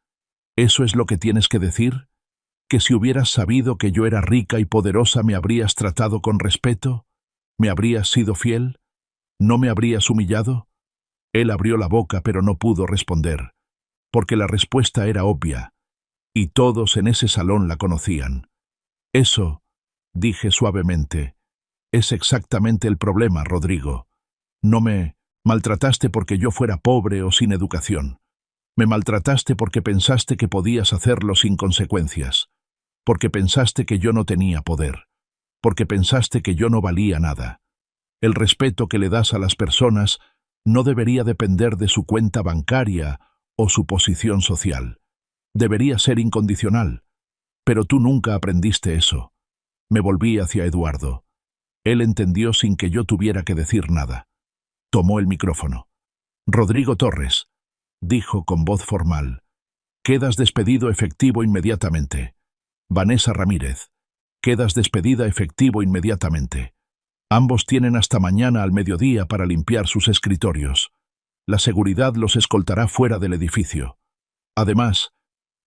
¿Eso es lo que tienes que decir? ¿Que si hubieras sabido que yo era rica y poderosa me habrías tratado con respeto? ¿Me habrías sido fiel? ¿No me habrías humillado? Él abrió la boca pero no pudo responder, porque la respuesta era obvia, y todos en ese salón la conocían. Eso, dije suavemente, es exactamente el problema, Rodrigo. No me maltrataste porque yo fuera pobre o sin educación. Me maltrataste porque pensaste que podías hacerlo sin consecuencias, porque pensaste que yo no tenía poder, porque pensaste que yo no valía nada. El respeto que le das a las personas no debería depender de su cuenta bancaria o su posición social. Debería ser incondicional. Pero tú nunca aprendiste eso. Me volví hacia Eduardo. Él entendió sin que yo tuviera que decir nada. Tomó el micrófono. Rodrigo Torres, dijo con voz formal, quedas despedido efectivo inmediatamente. Vanessa Ramírez, quedas despedida efectivo inmediatamente. Ambos tienen hasta mañana al mediodía para limpiar sus escritorios. La seguridad los escoltará fuera del edificio. Además,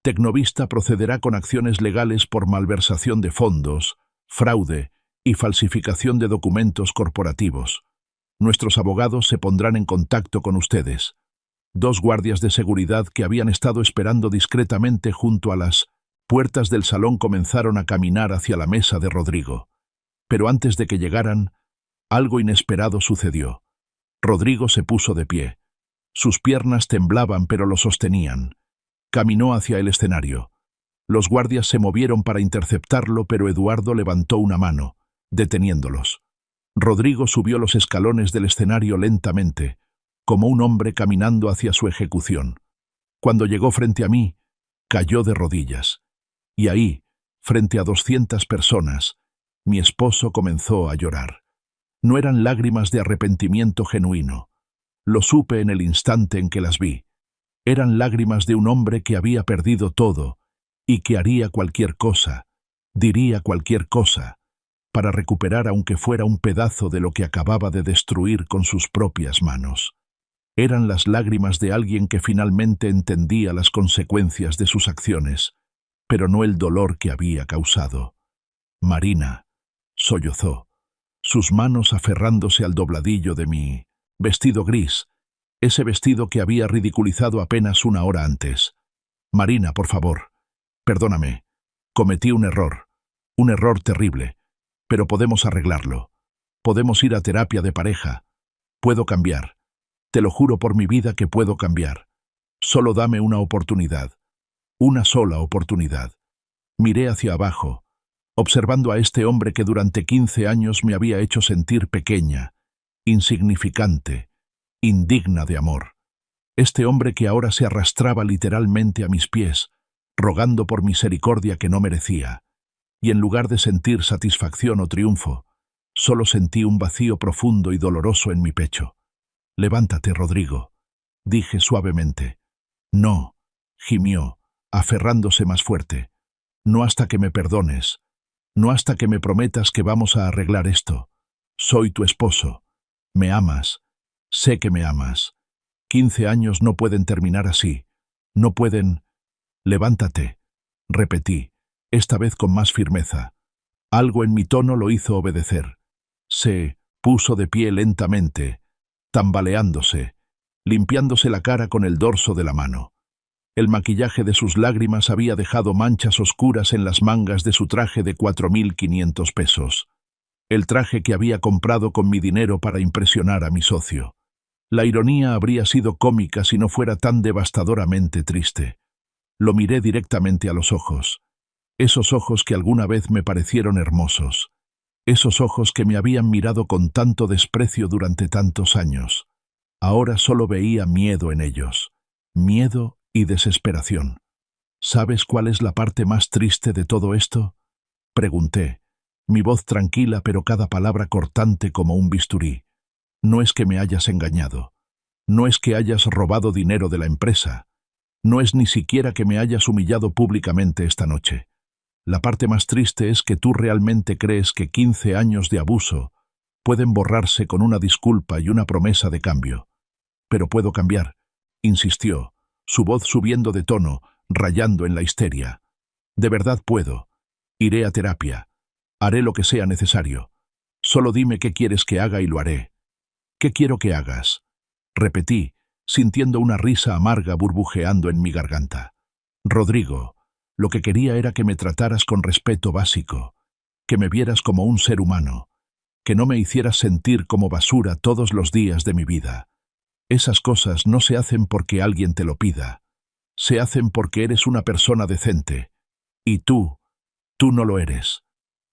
Tecnovista procederá con acciones legales por malversación de fondos, fraude y falsificación de documentos corporativos. Nuestros abogados se pondrán en contacto con ustedes. 2 guardias de seguridad que habían estado esperando discretamente junto a las puertas del salón comenzaron a caminar hacia la mesa de Rodrigo. Pero antes de que llegaran, algo inesperado sucedió. Rodrigo se puso de pie. Sus piernas temblaban pero lo sostenían. Caminó hacia el escenario. Los guardias se movieron para interceptarlo, pero Eduardo levantó una mano, deteniéndolos. Rodrigo subió los escalones del escenario lentamente, como un hombre caminando hacia su ejecución. Cuando llegó frente a mí, cayó de rodillas. Y ahí, frente a 200 personas, mi esposo comenzó a llorar. No eran lágrimas de arrepentimiento genuino. Lo supe en el instante en que las vi. Eran lágrimas de un hombre que había perdido todo y que haría cualquier cosa, diría cualquier cosa, para recuperar aunque fuera un pedazo de lo que acababa de destruir con sus propias manos. Eran las lágrimas de alguien que finalmente entendía las consecuencias de sus acciones, pero no el dolor que había causado. Marina, sollozó, sus manos aferrándose al dobladillo de mi vestido gris, ese vestido que había ridiculizado apenas una hora antes. Marina, por favor, perdóname, cometí un error terrible, pero podemos arreglarlo. Podemos ir a terapia de pareja. Puedo cambiar. Te lo juro por mi vida que puedo cambiar. Solo dame una oportunidad. Una sola oportunidad. Miré hacia abajo, observando a este hombre que durante 15 años me había hecho sentir pequeña, insignificante, indigna de amor. Este hombre que ahora se arrastraba literalmente a mis pies, rogando por misericordia que no merecía, y en lugar de sentir satisfacción o triunfo, solo sentí un vacío profundo y doloroso en mi pecho. «Levántate, Rodrigo», dije suavemente. «No», gimió, aferrándose más fuerte. «No hasta que me perdones. No hasta que me prometas que vamos a arreglar esto. Soy tu esposo. Me amas. Sé que me amas. 15 años no pueden terminar así. No pueden... Levántate», repetí, esta vez con más firmeza. Algo en mi tono lo hizo obedecer. Se puso de pie lentamente, tambaleándose, limpiándose la cara con el dorso de la mano. El maquillaje de sus lágrimas había dejado manchas oscuras en las mangas de su traje de 4.500 pesos. El traje que había comprado con mi dinero para impresionar a mi socio. La ironía habría sido cómica si no fuera tan devastadoramente triste. Lo miré directamente a los ojos. Esos ojos que alguna vez me parecieron hermosos. Esos ojos que me habían mirado con tanto desprecio durante tantos años. Ahora solo veía miedo en ellos. Miedo y desesperación. ¿Sabes cuál es la parte más triste de todo esto?, pregunté, mi voz tranquila pero cada palabra cortante como un bisturí. No es que me hayas engañado. No es que hayas robado dinero de la empresa. No es ni siquiera que me hayas humillado públicamente esta noche. La parte más triste es que tú realmente crees que 15 años de abuso pueden borrarse con una disculpa y una promesa de cambio. Pero puedo cambiar, insistió, su voz subiendo de tono, rayando en la histeria. De verdad puedo. Iré a terapia. Haré lo que sea necesario. Solo dime qué quieres que haga y lo haré. ¿Qué quiero que hagas?, repetí, sintiendo una risa amarga burbujeando en mi garganta. Rodrigo, lo que quería era que me trataras con respeto básico, que me vieras como un ser humano, que no me hicieras sentir como basura todos los días de mi vida. Esas cosas no se hacen porque alguien te lo pida. Se hacen porque eres una persona decente. Y tú no lo eres.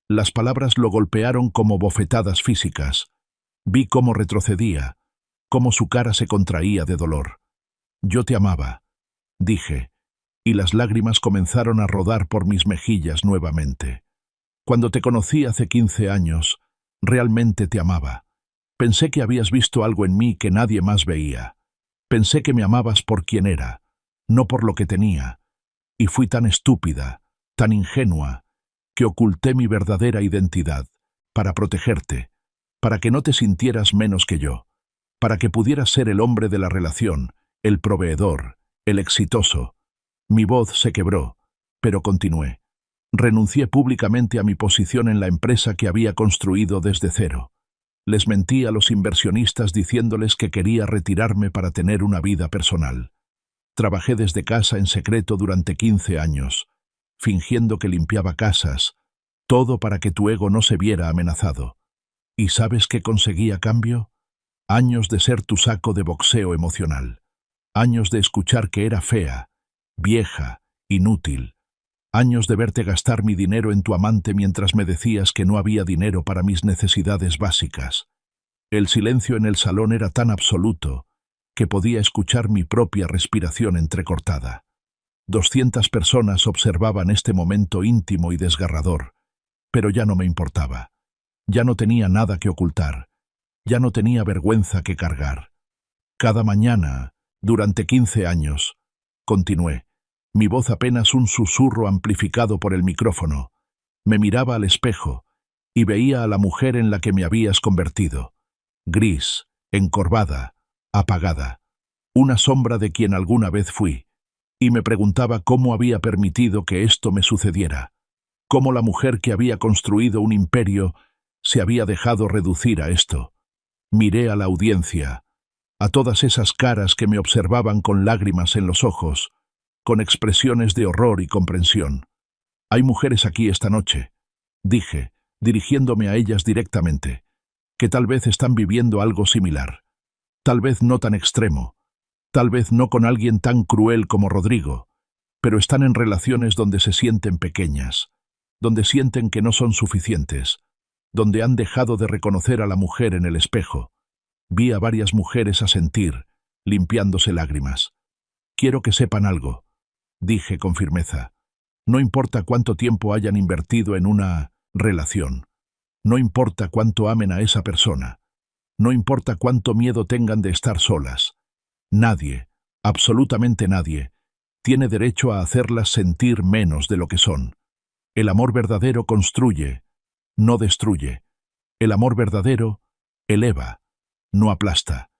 Las palabras lo golpearon como bofetadas físicas. Vi cómo retrocedía, cómo su cara se contraía de dolor. Yo te amaba, dije, y las lágrimas comenzaron a rodar por mis mejillas nuevamente. Cuando te conocí hace 15 años, realmente te amaba. Pensé que habías visto algo en mí que nadie más veía. Pensé que me amabas por quien era, no por lo que tenía. Y fui tan estúpida, tan ingenua, que oculté mi verdadera identidad, para protegerte, para que no te sintieras menos que yo, para que pudieras ser el hombre de la relación, el proveedor, el exitoso. Mi voz se quebró, pero continué. Renuncié públicamente a mi posición en la empresa que había construido desde cero. Les mentí a los inversionistas diciéndoles que quería retirarme para tener una vida personal. Trabajé desde casa en secreto durante 15 años, fingiendo que limpiaba casas, todo para que tu ego no se viera amenazado. ¿Y sabes qué conseguí a cambio? Años de ser tu saco de boxeo emocional. Años de escuchar que era fea, vieja, inútil. Años de verte gastar mi dinero en tu amante mientras me decías que no había dinero para mis necesidades básicas. El silencio en el salón era tan absoluto que podía escuchar mi propia respiración entrecortada. 200 personas observaban este momento íntimo y desgarrador, pero ya no me importaba. Ya no tenía nada que ocultar. Ya no tenía vergüenza que cargar. Cada mañana, durante 15 años, continué, mi voz apenas un susurro amplificado por el micrófono. Me miraba al espejo y veía a la mujer en la que me habías convertido. Gris, encorvada, apagada. Una sombra de quien alguna vez fui. Y me preguntaba cómo había permitido que esto me sucediera. Cómo la mujer que había construido un imperio se había dejado reducir a esto. Miré a la audiencia, a todas esas caras que me observaban con lágrimas en los ojos, con expresiones de horror y comprensión. Hay mujeres aquí esta noche, dije, dirigiéndome a ellas directamente, que tal vez están viviendo algo similar. Tal vez no tan extremo, Tal vez no con alguien tan cruel como Rodrigo, pero están en relaciones donde se sienten pequeñas, donde sienten que no son suficientes, donde han dejado de reconocer a la mujer en el espejo. Vi a varias mujeres asentir, limpiándose lágrimas. Quiero que sepan algo, dije con firmeza. No importa cuánto tiempo hayan invertido en una relación. No importa cuánto amen a esa persona. No importa cuánto miedo tengan de estar solas. Nadie, absolutamente nadie, tiene derecho a hacerlas sentir menos de lo que son. El amor verdadero construye, no destruye. El amor verdadero eleva, no aplasta.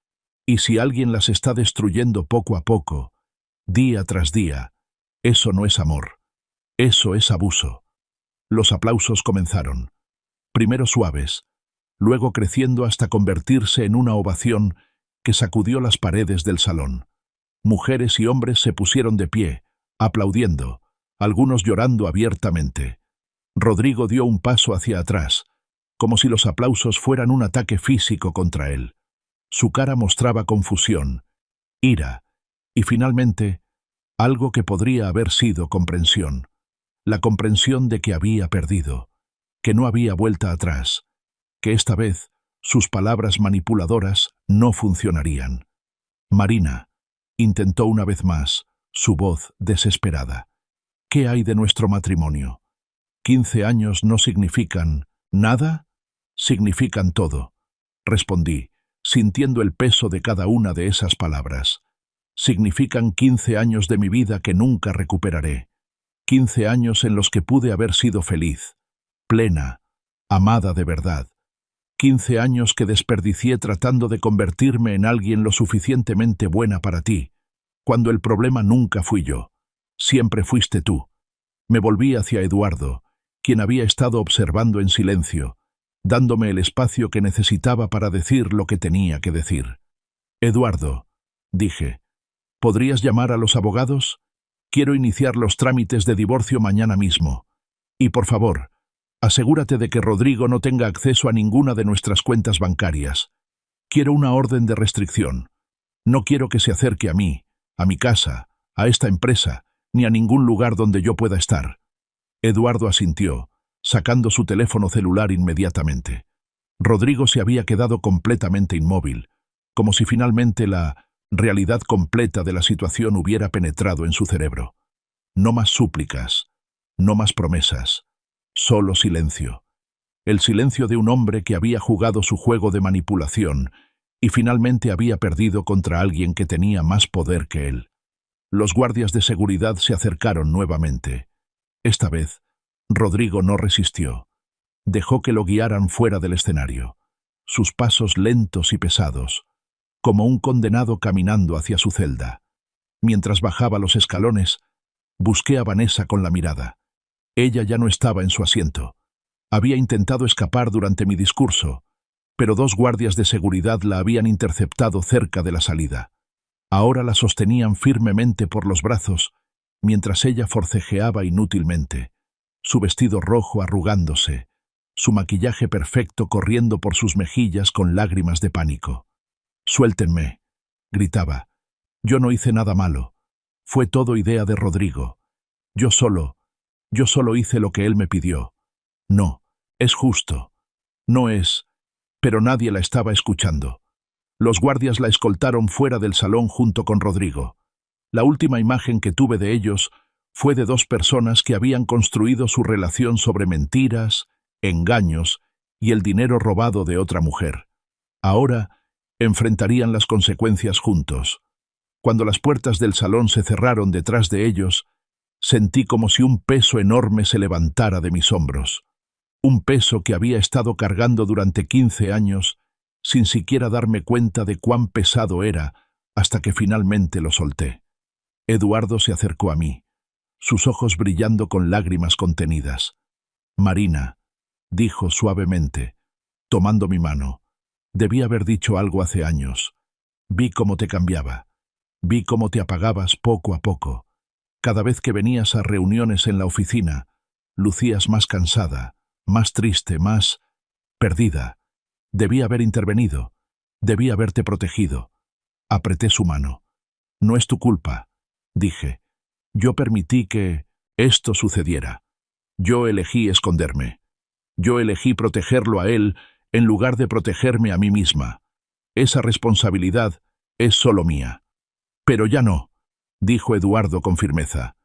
Y si alguien las está destruyendo poco a poco, día tras día, eso no es amor. Eso es abuso. Los aplausos comenzaron. Primero suaves, luego creciendo hasta convertirse en una ovación que sacudió las paredes del salón. Mujeres y hombres se pusieron de pie, aplaudiendo, algunos llorando abiertamente. Rodrigo dio un paso hacia atrás, como si los aplausos fueran un ataque físico contra él. Su cara mostraba confusión, ira, y finalmente, algo que podría haber sido comprensión. La comprensión de que había perdido, que no había vuelta atrás, que esta vez sus palabras manipuladoras no funcionarían. Marina, intentó una vez más, su voz desesperada. ¿Qué hay de nuestro matrimonio? 15 años no significan nada, significan todo, respondí, sintiendo el peso de cada una de esas palabras. Significan 15 años de mi vida que nunca recuperaré. 15 años en los que pude haber sido feliz, plena, amada de verdad. 15 años que desperdicié tratando de convertirme en alguien lo suficientemente buena para ti, cuando el problema nunca fui yo, siempre fuiste tú. Me volví hacia Eduardo, quien había estado observando en silencio, dándome el espacio que necesitaba para decir lo que tenía que decir. Eduardo, dije, ¿podrías llamar a los abogados? Quiero iniciar los trámites de divorcio mañana mismo. Y por favor, asegúrate de que Rodrigo no tenga acceso a ninguna de nuestras cuentas bancarias. Quiero una orden de restricción. No quiero que se acerque a mí, a mi casa, a esta empresa, ni a ningún lugar donde yo pueda estar. Eduardo asintió, sacando su teléfono celular inmediatamente. Rodrigo se había quedado completamente inmóvil, como si finalmente la realidad completa de la situación hubiera penetrado en su cerebro. No más súplicas, no más promesas, solo silencio. El silencio de un hombre que había jugado su juego de manipulación y finalmente había perdido contra alguien que tenía más poder que él. Los guardias de seguridad se acercaron nuevamente. Esta vez, Rodrigo no resistió. Dejó que lo guiaran fuera del escenario. Sus pasos lentos y pesados, como un condenado caminando hacia su celda. Mientras bajaba los escalones, busqué a Vanessa con la mirada. Ella ya no estaba en su asiento. Había intentado escapar durante mi discurso, pero 2 guardias de seguridad la habían interceptado cerca de la salida. Ahora la sostenían firmemente por los brazos, mientras ella forcejeaba inútilmente, su vestido rojo arrugándose, su maquillaje perfecto corriendo por sus mejillas con lágrimas de pánico. «Suéltenme», gritaba. «Yo no hice nada malo. Fue todo idea de Rodrigo. Yo solo hice lo que él me pidió. No, es justo. No es...» Pero nadie la estaba escuchando. Los guardias la escoltaron fuera del salón junto con Rodrigo. La última imagen que tuve de ellos fue de 2 personas que habían construido su relación sobre mentiras, engaños y el dinero robado de otra mujer. Ahora enfrentarían las consecuencias juntos. Cuando las puertas del salón se cerraron detrás de ellos, sentí como si un peso enorme se levantara de mis hombros. Un peso que había estado cargando durante 15 años, sin siquiera darme cuenta de cuán pesado era, hasta que finalmente lo solté. Eduardo se acercó a mí, sus ojos brillando con lágrimas contenidas. «Marina», dijo suavemente, tomando mi mano, «debí haber dicho algo hace años. Vi cómo te cambiaba. Vi cómo te apagabas poco a poco. Cada vez que venías a reuniones en la oficina, lucías más cansada, más triste, más perdida. Debí haber intervenido. Debí haberte protegido». Apreté su mano. No es tu culpa, dije. Yo permití que esto sucediera. Yo elegí esconderme. Yo elegí protegerlo a él en lugar de protegerme a mí misma. Esa responsabilidad es solo mía. Pero ya no, dijo Eduardo con firmeza.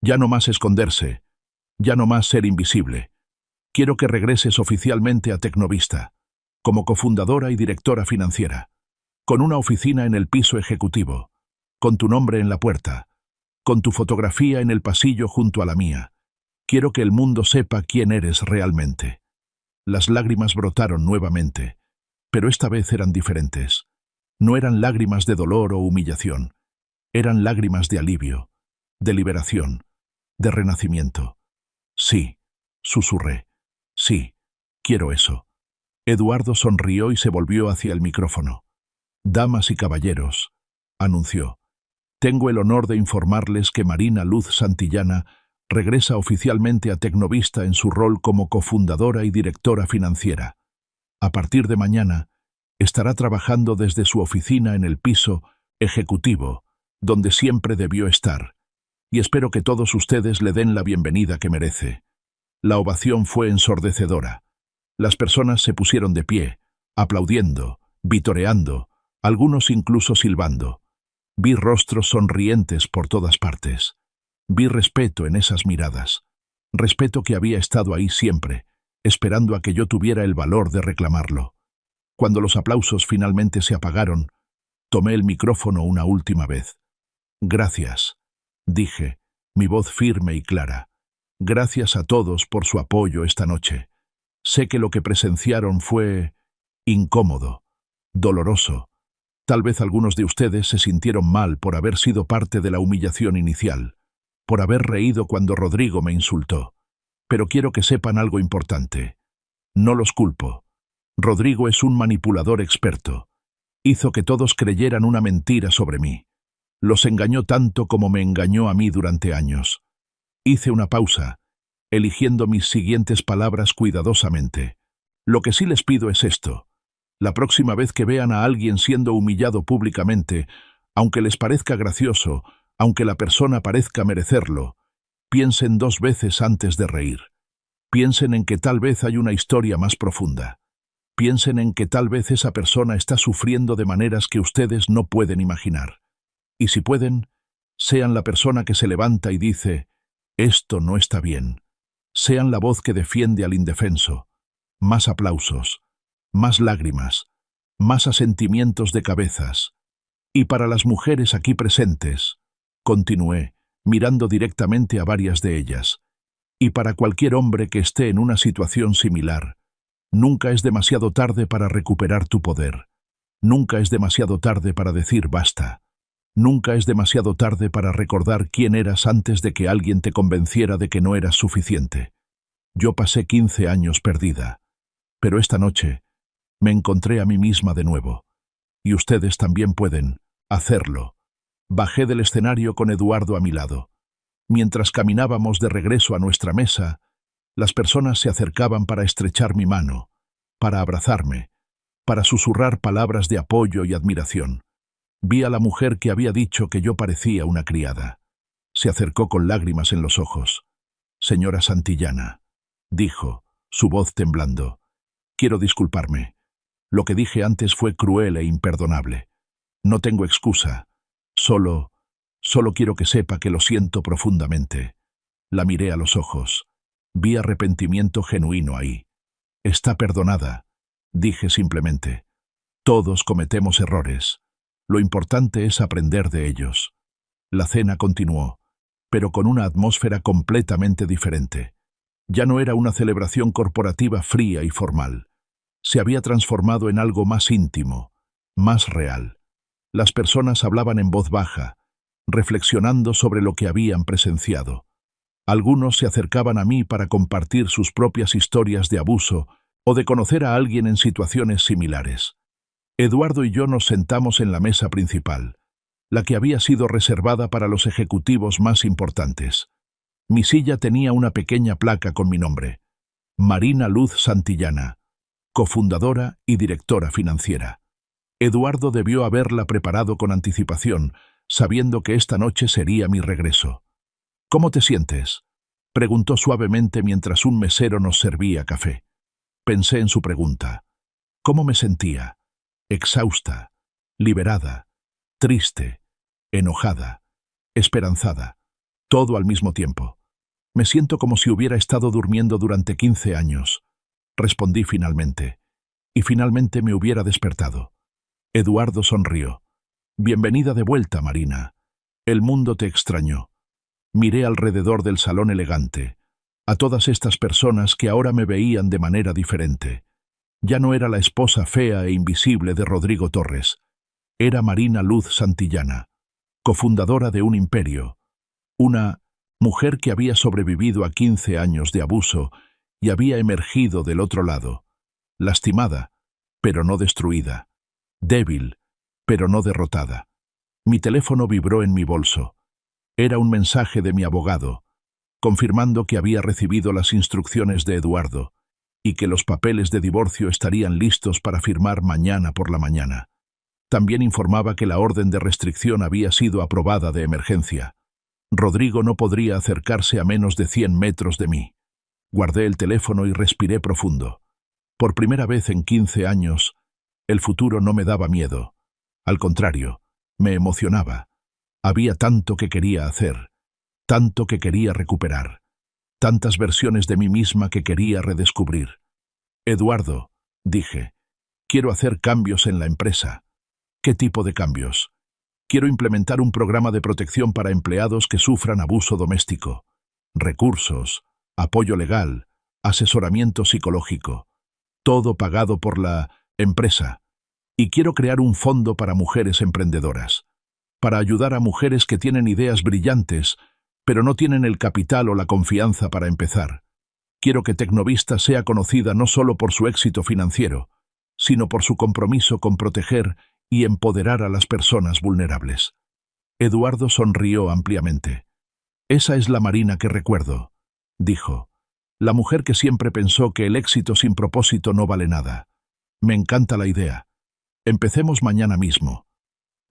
Ya no más esconderse. Ya no más ser invisible. Quiero que regreses oficialmente a Tecnovista, como cofundadora y directora financiera, con una oficina en el piso ejecutivo, con tu nombre en la puerta, con tu fotografía en el pasillo junto a la mía. Quiero que el mundo sepa quién eres realmente. Las lágrimas brotaron nuevamente, pero esta vez eran diferentes. No eran lágrimas de dolor o humillación, eran lágrimas de alivio, de liberación, de renacimiento. Sí, susurré. Sí, quiero eso. Eduardo sonrió y se volvió hacia el micrófono. Damas y caballeros, anunció, tengo el honor de informarles que Marina Luz Santillana regresa oficialmente a Tecnovista en su rol como cofundadora y directora financiera. A partir de mañana, estará trabajando desde su oficina en el piso ejecutivo, donde siempre debió estar, y espero que todos ustedes le den la bienvenida que merece. La ovación fue ensordecedora. Las personas se pusieron de pie, aplaudiendo, vitoreando, algunos incluso silbando. Vi rostros sonrientes por todas partes. Vi respeto en esas miradas. Respeto que había estado ahí siempre, esperando a que yo tuviera el valor de reclamarlo. Cuando los aplausos finalmente se apagaron, tomé el micrófono una última vez. Gracias, dije, mi voz firme y clara. Gracias a todos por su apoyo esta noche. Sé que lo que presenciaron fue incómodo, doloroso. Tal vez algunos de ustedes se sintieron mal por haber sido parte de la humillación inicial, por haber reído cuando Rodrigo me insultó. Pero quiero que sepan algo importante. No los culpo. Rodrigo es un manipulador experto. Hizo que todos creyeran una mentira sobre mí. Los engañó tanto como me engañó a mí durante años. Hice una pausa, eligiendo mis siguientes palabras cuidadosamente. Lo que sí les pido es esto. La próxima vez que vean a alguien siendo humillado públicamente, aunque les parezca gracioso, aunque la persona parezca merecerlo, piensen 2 veces antes de reír. Piensen en que tal vez hay una historia más profunda. Piensen en que tal vez esa persona está sufriendo de maneras que ustedes no pueden imaginar. Y si pueden, sean la persona que se levanta y dice, esto no está bien. Sean la voz que defiende al indefenso. Más aplausos, más lágrimas, más asentimientos de cabezas. Y para las mujeres aquí presentes, continué, mirando directamente a varias de ellas, y para cualquier hombre que esté en una situación similar, nunca es demasiado tarde para recuperar tu poder. Nunca es demasiado tarde para decir basta. Nunca es demasiado tarde para recordar quién eras antes de que alguien te convenciera de que no eras suficiente. Yo pasé 15 años perdida, pero esta noche me encontré a mí misma de nuevo. Y ustedes también pueden hacerlo. Bajé del escenario con Eduardo a mi lado. Mientras caminábamos de regreso a nuestra mesa, las personas se acercaban para estrechar mi mano, para abrazarme, para susurrar palabras de apoyo y admiración. Vi a la mujer que había dicho que yo parecía una criada. Se acercó con lágrimas en los ojos. Señora Santillana, dijo, su voz temblando, quiero disculparme. Lo que dije antes fue cruel e imperdonable. No tengo excusa. Solo quiero que sepa que lo siento profundamente. La miré a los ojos. Vi arrepentimiento genuino ahí. Está perdonada, dije simplemente. Todos cometemos errores. Lo importante es aprender de ellos. La cena continuó, pero con una atmósfera completamente diferente. Ya no era una celebración corporativa fría y formal. Se había transformado en algo más íntimo, más real. Las personas hablaban en voz baja, reflexionando sobre lo que habían presenciado. Algunos se acercaban a mí para compartir sus propias historias de abuso o de conocer a alguien en situaciones similares. Eduardo y yo nos sentamos en la mesa principal, la que había sido reservada para los ejecutivos más importantes. Mi silla tenía una pequeña placa con mi nombre, Marina Luz Santillana, cofundadora y directora financiera. Eduardo debió haberla preparado con anticipación, sabiendo que esta noche sería mi regreso. «¿Cómo te sientes?», preguntó suavemente mientras un mesero nos servía café. Pensé en su pregunta. ¿Cómo me sentía? Exhausta, liberada, triste, enojada, esperanzada, todo al mismo tiempo. «Me siento como si hubiera estado durmiendo durante 15 años», respondí finalmente, «y finalmente me hubiera despertado». Eduardo sonrió. «Bienvenida de vuelta, Marina. El mundo te extrañó». Miré alrededor del salón elegante, a todas estas personas que ahora me veían de manera diferente. Ya no era la esposa fea e invisible de Rodrigo Torres. Era Marina Luz Santillana, cofundadora de un imperio, una mujer que había sobrevivido a 15 años de abuso y había emergido del otro lado, lastimada, pero no destruida, débil, pero no derrotada. Mi teléfono vibró en mi bolso. Era un mensaje de mi abogado, confirmando que había recibido las instrucciones de Eduardo y que los papeles de divorcio estarían listos para firmar mañana por la mañana. También informaba que la orden de restricción había sido aprobada de emergencia. Rodrigo no podría acercarse a menos de 100 metros de mí. Guardé el teléfono y respiré profundo. Por primera vez en 15 años, el futuro no me daba miedo. Al contrario, me emocionaba. Había tanto que quería hacer, tanto que quería recuperar, tantas versiones de mí misma que quería redescubrir. «Eduardo», dije, «quiero hacer cambios en la empresa». «¿Qué tipo de cambios?» «Quiero implementar un programa de protección para empleados que sufran abuso doméstico. Recursos, apoyo legal, asesoramiento psicológico. Todo pagado por la empresa. Y quiero crear un fondo para mujeres emprendedoras, para ayudar a mujeres que tienen ideas brillantes, pero no tienen el capital o la confianza para empezar. Quiero que Tecnovista sea conocida no solo por su éxito financiero, sino por su compromiso con proteger y empoderar a las personas vulnerables». Eduardo sonrió ampliamente. «Esa es la Marina que recuerdo», dijo. «La mujer que siempre pensó que el éxito sin propósito no vale nada. Me encanta la idea. Empecemos mañana mismo».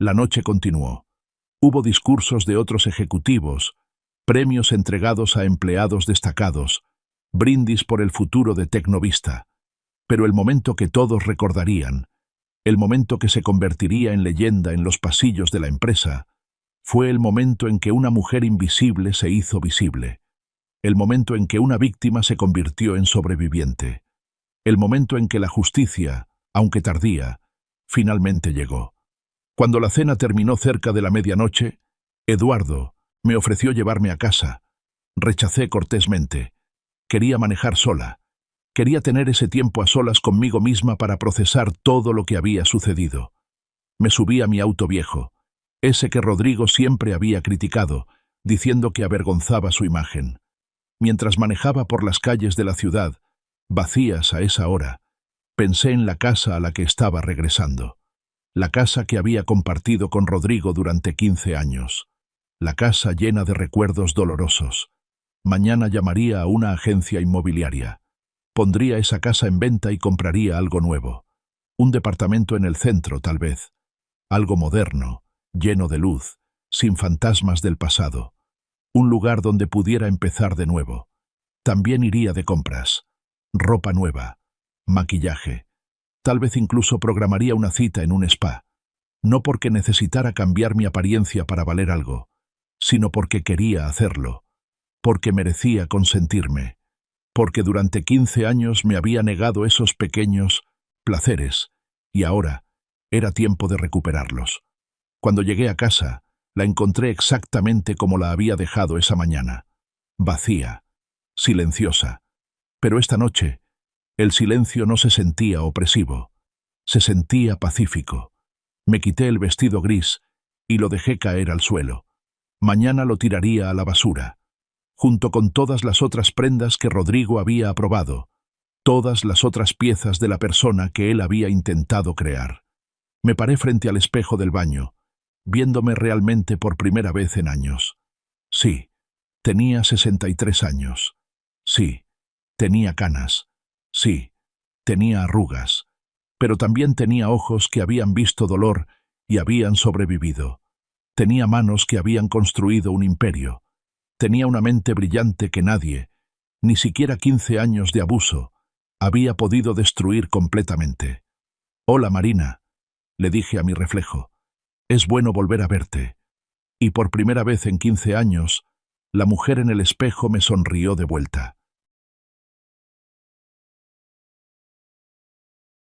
La noche continuó. Hubo discursos de otros ejecutivos, premios entregados a empleados destacados, brindis por el futuro de Tecnovista. Pero el momento que todos recordarían, el momento que se convertiría en leyenda en los pasillos de la empresa, fue el momento en que una mujer invisible se hizo visible, el momento en que una víctima se convirtió en sobreviviente, el momento en que la justicia, aunque tardía, finalmente llegó. Cuando la cena terminó cerca de la medianoche, Eduardo me ofreció llevarme a casa. Rechacé cortésmente. Quería manejar sola. Quería tener ese tiempo a solas conmigo misma para procesar todo lo que había sucedido. Me subí a mi auto viejo, ese que Rodrigo siempre había criticado, diciendo que avergonzaba su imagen. Mientras manejaba por las calles de la ciudad, vacías a esa hora, pensé en la casa a la que estaba regresando. La casa que había compartido con Rodrigo durante 15 años. La casa llena de recuerdos dolorosos. Mañana llamaría a una agencia inmobiliaria. Pondría esa casa en venta y compraría algo nuevo. Un departamento en el centro, tal vez. Algo moderno, lleno de luz, sin fantasmas del pasado. Un lugar donde pudiera empezar de nuevo. También iría de compras. Ropa nueva. Maquillaje. Tal vez incluso programaría una cita en un spa. No porque necesitara cambiar mi apariencia para valer algo, sino porque quería hacerlo. Porque merecía consentirme. Porque durante 15 años me había negado esos pequeños placeres, y ahora era tiempo de recuperarlos. Cuando llegué a casa, la encontré exactamente como la había dejado esa mañana. Vacía, silenciosa. Pero esta noche, el silencio no se sentía opresivo. Se sentía pacífico. Me quité el vestido gris y lo dejé caer al suelo. Mañana lo tiraría a la basura, junto con todas las otras prendas que Rodrigo había aprobado, todas las otras piezas de la persona que él había intentado crear. Me paré frente al espejo del baño, viéndome realmente por primera vez en años. Sí, tenía 63 años. Sí, tenía canas. Sí, tenía arrugas. Pero también tenía ojos que habían visto dolor y habían sobrevivido. Tenía manos que habían construido un imperio. Tenía una mente brillante que nadie, ni siquiera 15 años de abuso, había podido destruir completamente. «Hola, Marina», le dije a mi reflejo. «Es bueno volver a verte». Y por primera vez en 15 años, la mujer en el espejo me sonrió de vuelta.